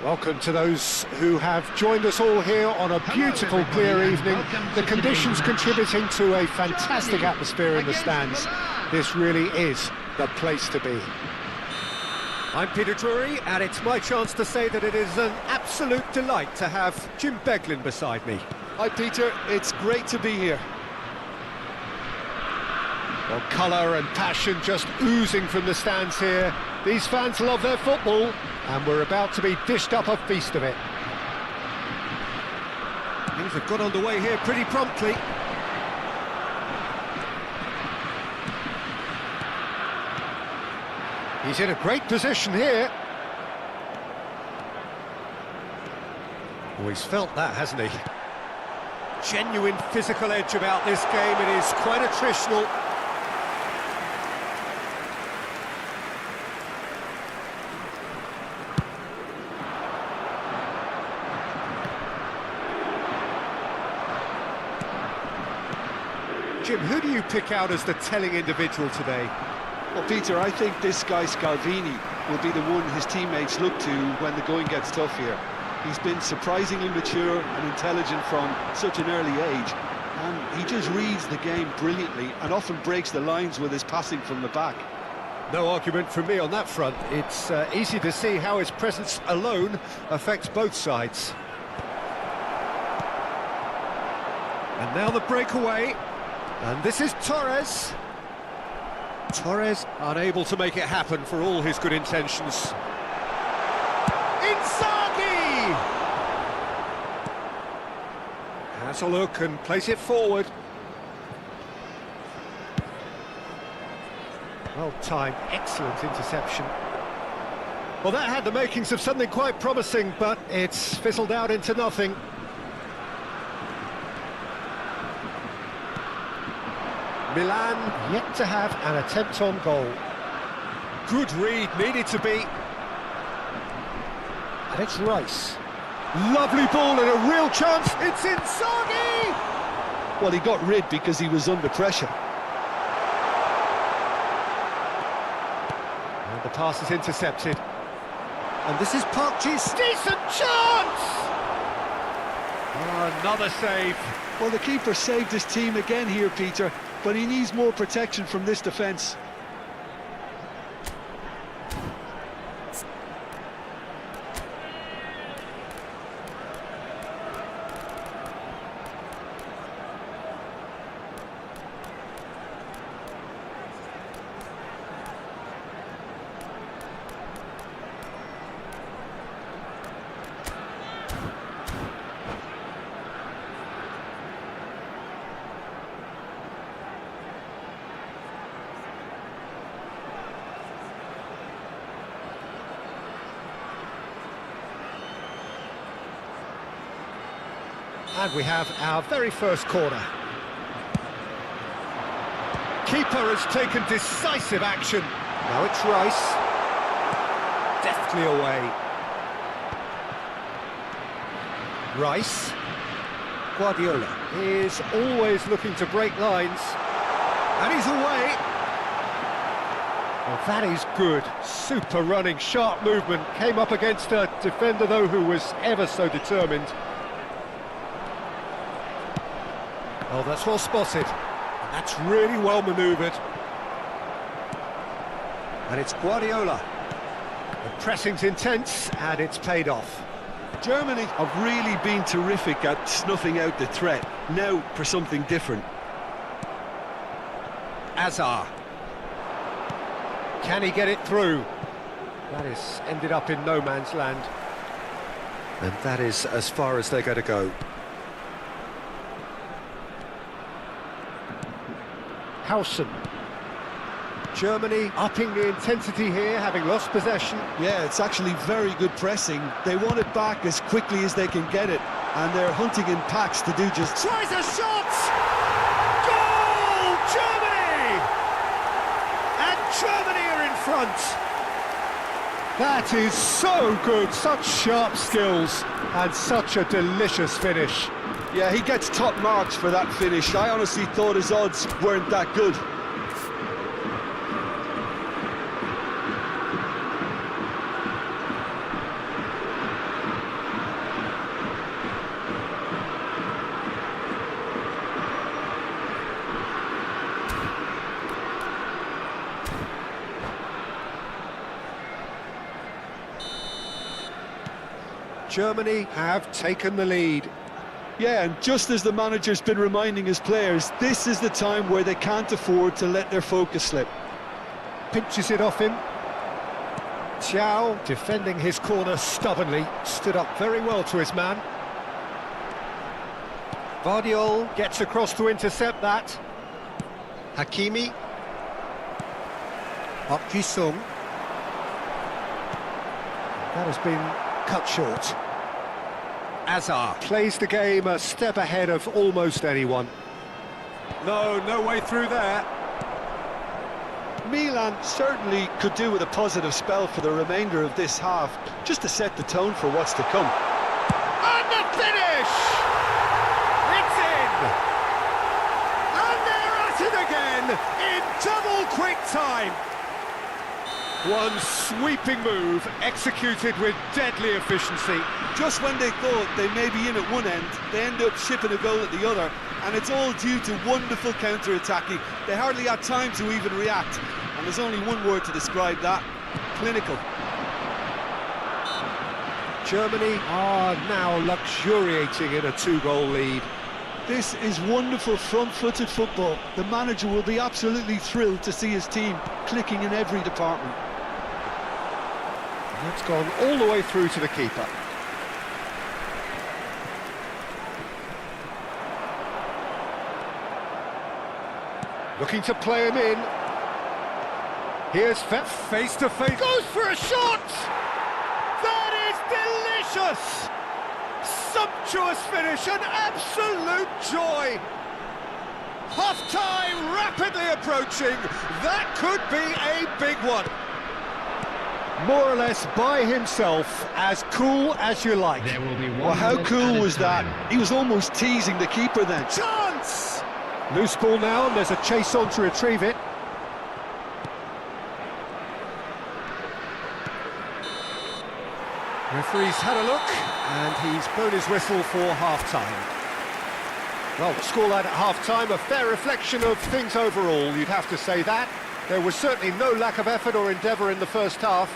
Welcome to those who have joined us all here on a beautiful, clear evening. The conditions contributing to a fantastic atmosphere in the stands. This really is the place to be. I'm Peter Drury, and it's my chance to say that it is an absolute delight to have Jim Beglin beside me. Hi Peter, it's great to be here. Well, colour and passion just oozing from the stands here. These fans love their football, and we're about to be dished up a feast of it. Things have got underway here pretty promptly. He's in a great position here. Oh, he's felt that, hasn't he? Genuine physical edge about this game. It is quite attritional. Jim, who do you pick out as the telling individual today? Well, Peter, I think this guy Scalvini will be the one his teammates look to when the going gets tough here. He's been surprisingly mature and intelligent from such an early age, and he just reads the game brilliantly and often breaks the lines with his passing from the back. No argument from me on that front. It's easy to see how his presence alone affects both sides. And now the breakaway. And this is Torres. Torres unable to make it happen for all his good intentions. Inzaghi! Has a look and plays it forward. Well timed, excellent interception. Well, that had the makings of something quite promising, but it's fizzled out into nothing. Milan yet to have an attempt on goal. Good read, needed to be. And it's Rice. Lovely ball and a real chance. It's Inzaghi! Well, he got rid because he was under pressure. And the pass is intercepted. And this is Parkji's decent chance! Oh, another save. Well, the keeper saved his team again here, Peter, but he needs more protection from this defence. And we have our very first corner. Keeper has taken decisive action. Now it's Rice. Deftly away. Rice. Guardiola is always looking to break lines. And he's away. Well, that is good. Super running, sharp movement. Came up against a defender, though, who was ever so determined. Oh, that's well spotted. And that's really well manoeuvred. And it's Guardiola. The pressing's intense, and it's paid off. Germany have really been terrific at snuffing out the threat. Now for something different. Azar. Can he get it through? That is ended up in no man's land. And that is as far as they're going to go. Hausen. Germany upping the intensity here, having lost possession. Yeah, it's actually very good pressing. They want it back as quickly as they can get it, and they're hunting in packs to do just... Tries a shot! Goal! Germany! And Germany are in front. That is so good, such sharp skills, and such a delicious finish. Yeah, he gets top marks for that finish. I honestly thought his odds weren't that good. Germany have taken the lead. Yeah, and just as the manager's been reminding his players, this is the time where they can't afford to let their focus slip. Pinches it off him. Thiaw, defending his corner stubbornly, stood up very well to his man. Vardiol gets across to intercept that. Hakimi. Park Ji-sung. That has been cut short. Azar plays the game a step ahead of almost anyone. No way through there. Milan certainly could do with a positive spell for the remainder of this half, just to set the tone for what's to come. And the finish! It's in! And they're at it again in double quick time. One sweeping move executed with deadly efficiency. Just when they thought they may be in at one end, they end up shipping a goal at the other, and it's all due to wonderful counter-attacking. They hardly had time to even react, and there's only one word to describe that: clinical. Germany are now luxuriating in a two-goal lead. This is wonderful front-footed football. The manager will be absolutely thrilled to see his team clicking in every department. That's gone all the way through to the keeper. Looking to play him in. Here's face to face. Goes for a shot! That is delicious! Sumptuous finish, an absolute joy! Half-time rapidly approaching. That could be a big one. More or less by himself, as cool as you like. There will be one. Well, how minute cool added was that? time. He was almost teasing the keeper then. Chance! Loose ball now, and there's a chase on to retrieve it. Referee's had a look, and he's blown his whistle for half-time. Well, the scoreline at half-time, a fair reflection of things overall, you'd have to say that. There was certainly no lack of effort or endeavour in the first half.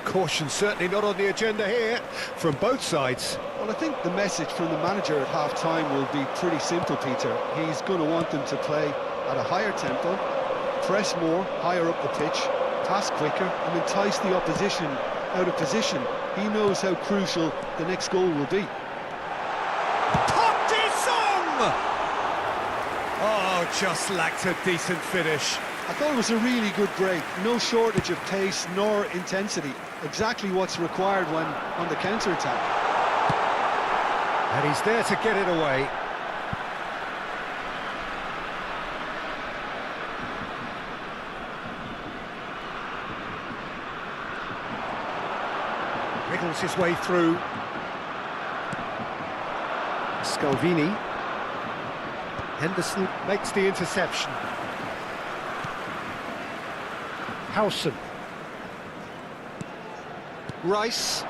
Caution certainly not on the agenda here, from both sides. Well, I think the message from the manager at half-time will be pretty simple, Peter. He's going to want them to play at a higher tempo, press more, higher up the pitch, pass quicker, and entice the opposition out of position. He knows how crucial the next goal will be. Park Ji-sung! Oh, just lacked a decent finish. I thought it was a really good break. No shortage of pace nor intensity. Exactly what's required when on the counter-attack. And he's there to get it away. Wriggles his way through. Scalvini. Henderson makes the interception. Howson. Rice.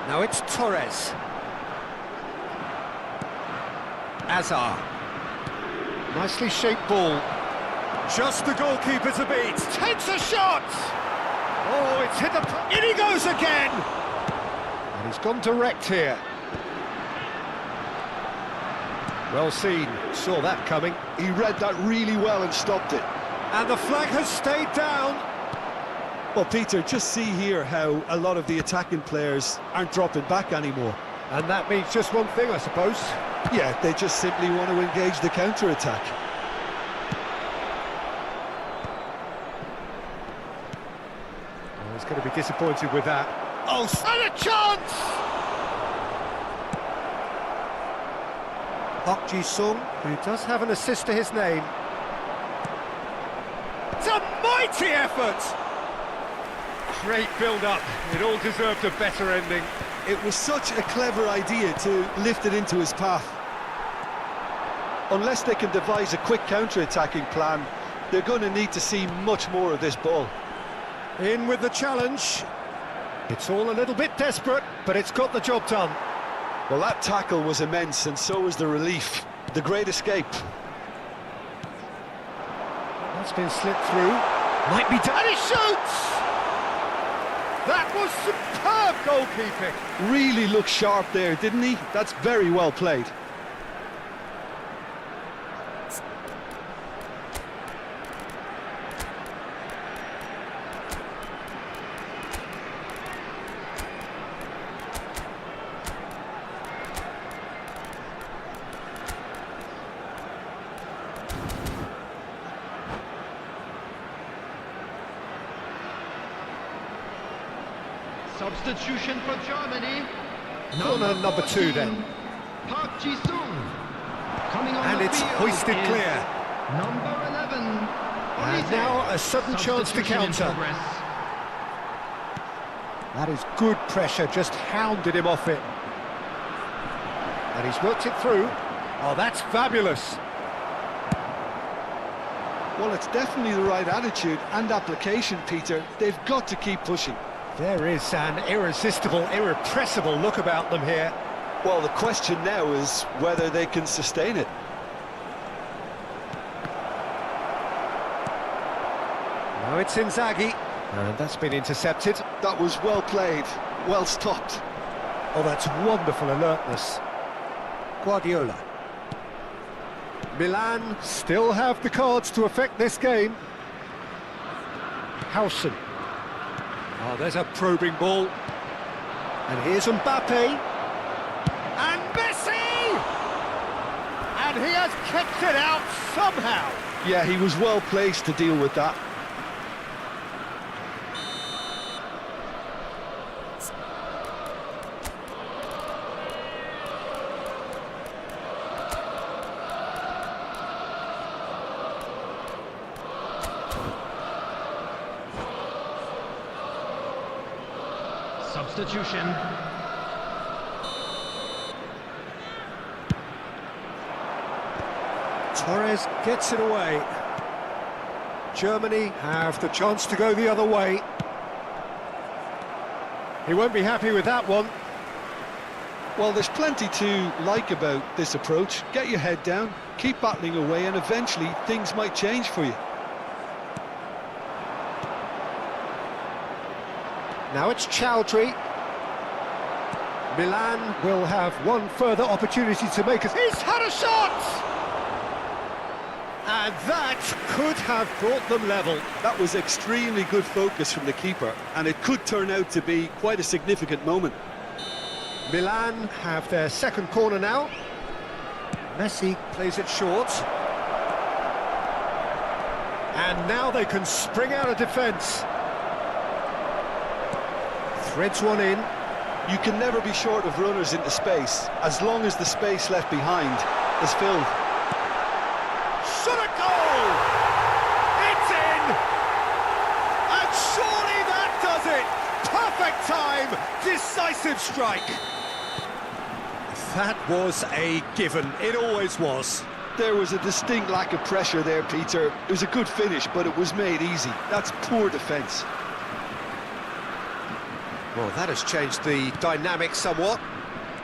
Now it's Torres. Azar. Nicely shaped ball. Just the goalkeeper to beat. Takes a shot! Oh, it's hit the... In he goes again! And he's gone direct here. Well seen. Saw that coming. He read that really well and stopped it. And the flag has stayed down. Well, Peter, just see here how a lot of the attacking players aren't dropping back anymore. And that means just one thing, I suppose. Yeah, they just simply want to engage the counter-attack. Oh, he's going to be disappointed with that. Oh, and a chance! Park Ji-sung, who does have an assist to his name. It's a mighty effort! Great build-up. It all deserved a better ending. It was such a clever idea to lift it into his path. Unless they can devise a quick counter-attacking plan, they're going to need to see much more of this ball. In with the challenge. It's all a little bit desperate, but it's got the job done. Well, that tackle was immense, and so was the relief. The great escape. That's been slipped through. Might be done. And he shoots! That was superb goalkeeping. Really looked sharp there, didn't he? That's very well played. Substitution for Germany. Corner number 2 then. Park Ji-sung. Coming on And the it's field hoisted is clear. Number 11. And now a sudden chance to Substitution in counter. progress. That is good pressure, just hounded him off it. And he's worked it through. Oh, that's fabulous. Well, it's definitely the right attitude and application, Peter. They've got to keep pushing. There is an irresistible, irrepressible look about them here. Well, the question now is whether they can sustain it. Now it's Inzaghi. And that's been intercepted. That was well played, well stopped. Oh, that's wonderful alertness. Guardiola. Milan still have the cards to affect this game. Howson. Oh, there's a probing ball. And here's Mbappe. And Messi! And he has kept it out somehow. Yeah, he was well placed to deal with that. Substitution. Torres gets it away. Germany have the chance to go the other way. He won't be happy with that one. Well, there's plenty to like about this approach. Get your head down, keep battling away, and eventually things might change for you. Now it's Chowdhury. Milan will have one further opportunity to make it. He's had a shot! And that could have brought them level. That was extremely good focus from the keeper, and it could turn out to be quite a significant moment. Milan have their second corner now. Messi plays it short. And now they can spring out of defence. Threads one in. You can never be short of runners into space, as long as the space left behind is filled. Shot a goal! It's in! And surely that does it! Perfect time! Decisive strike! That was a given. It always was. There was a distinct lack of pressure there, Peter. It was a good finish, but it was made easy. That's poor defence. Well, that has changed the dynamic somewhat.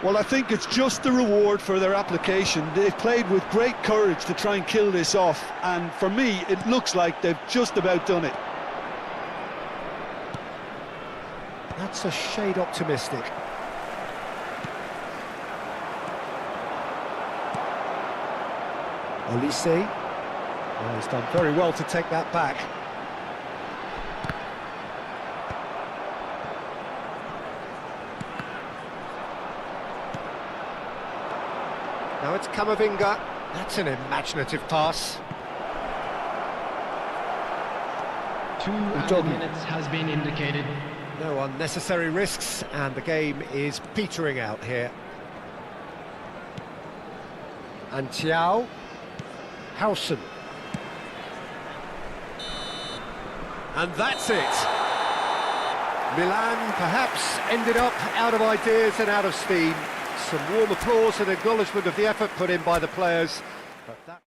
Well, I think it's just the reward for their application. They've played with great courage to try and kill this off, and for me, it looks like they've just about done it. That's a shade optimistic. Olise. Well, he's done very well to take that back. Now it's Camavinga. That's an imaginative pass. 2 added minutes has been indicated. No unnecessary risks, and the game is petering out here. And Thiaw. Howson. And that's it. Milan perhaps ended up out of ideas and out of steam. Some warm applause and acknowledgement of the effort put in by the players. But that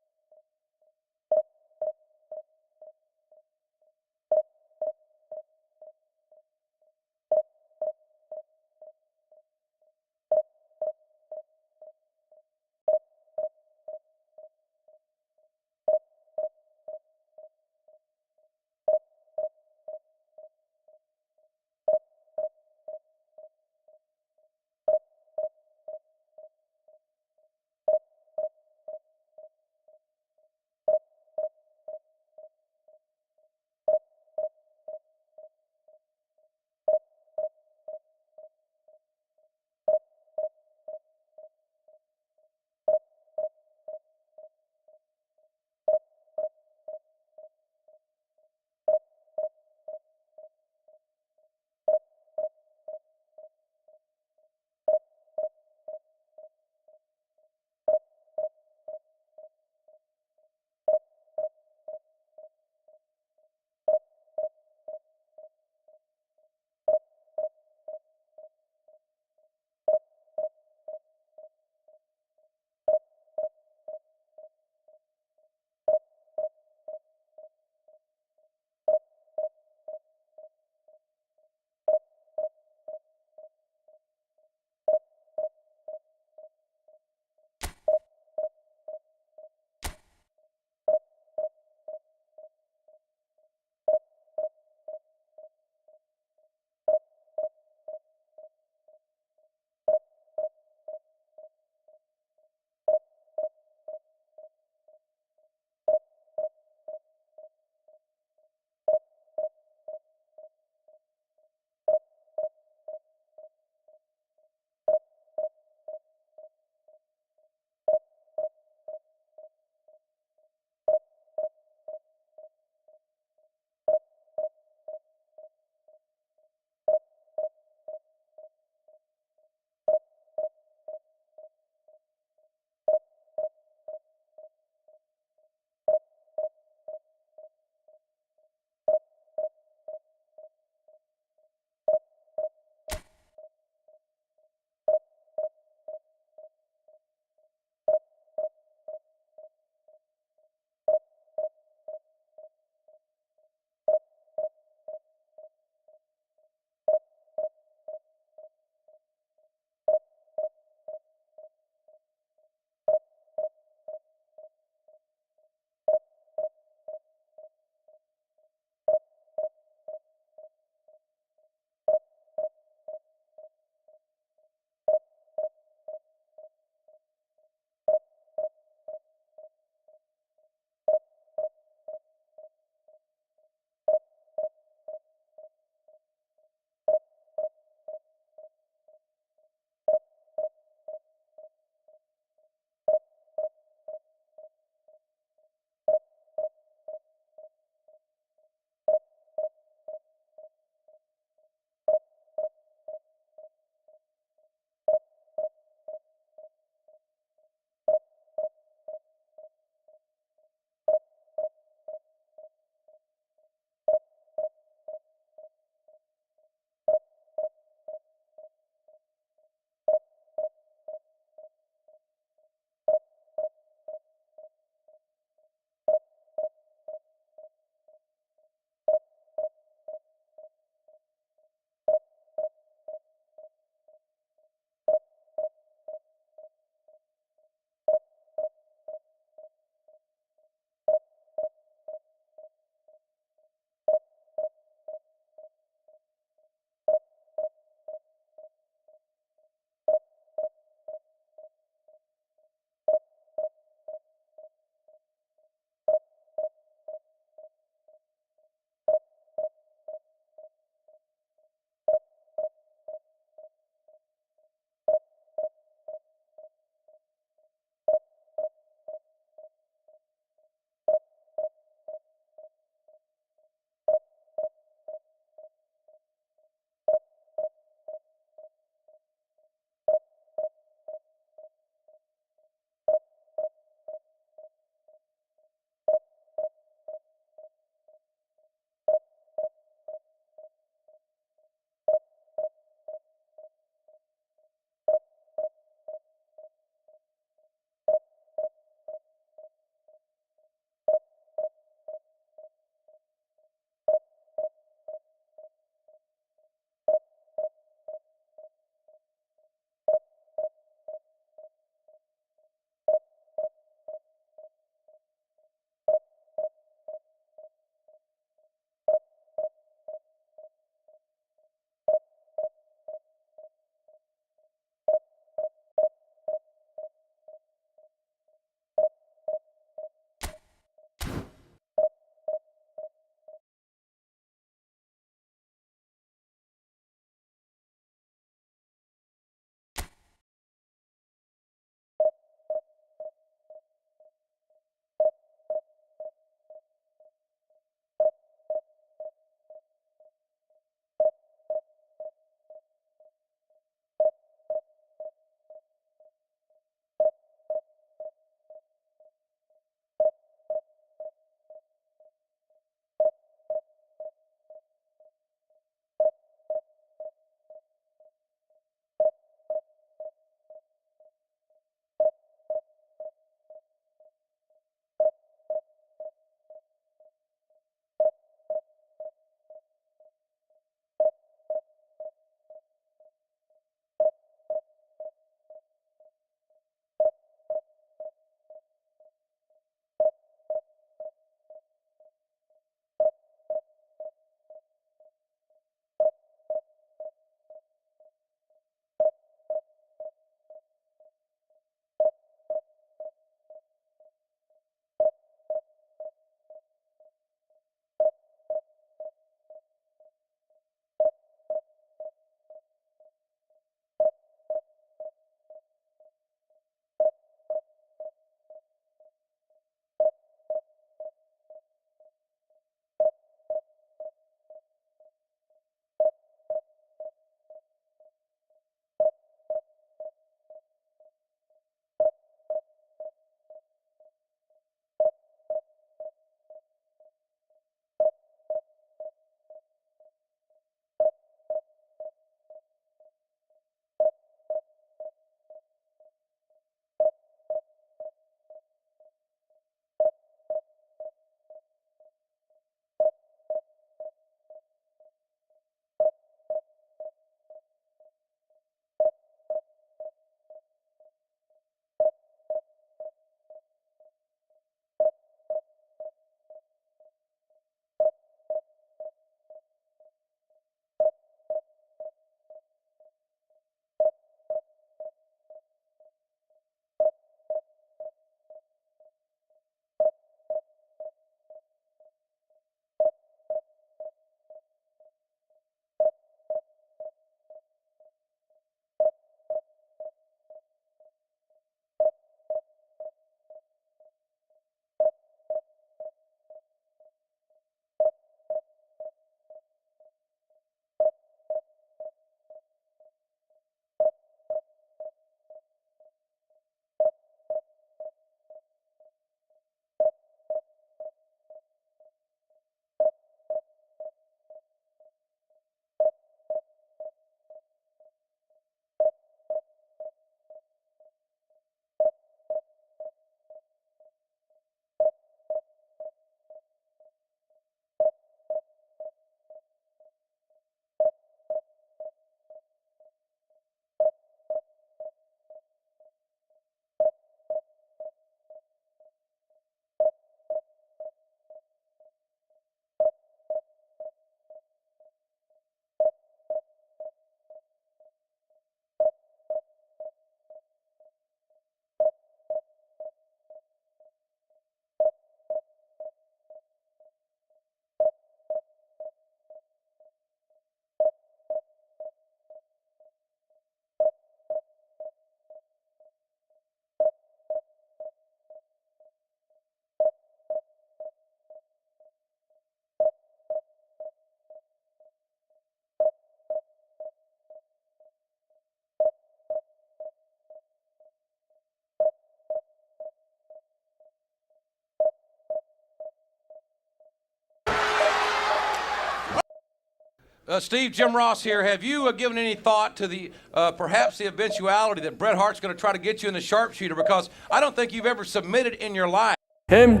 Steve, Jim Ross here. Have you given any thought to the perhaps the eventuality that Bret Hart's going to try to get you in the sharpshooter? Because I don't think you've ever submitted in your life. Hem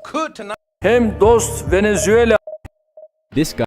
Could tonight. dost Venezuela. This guy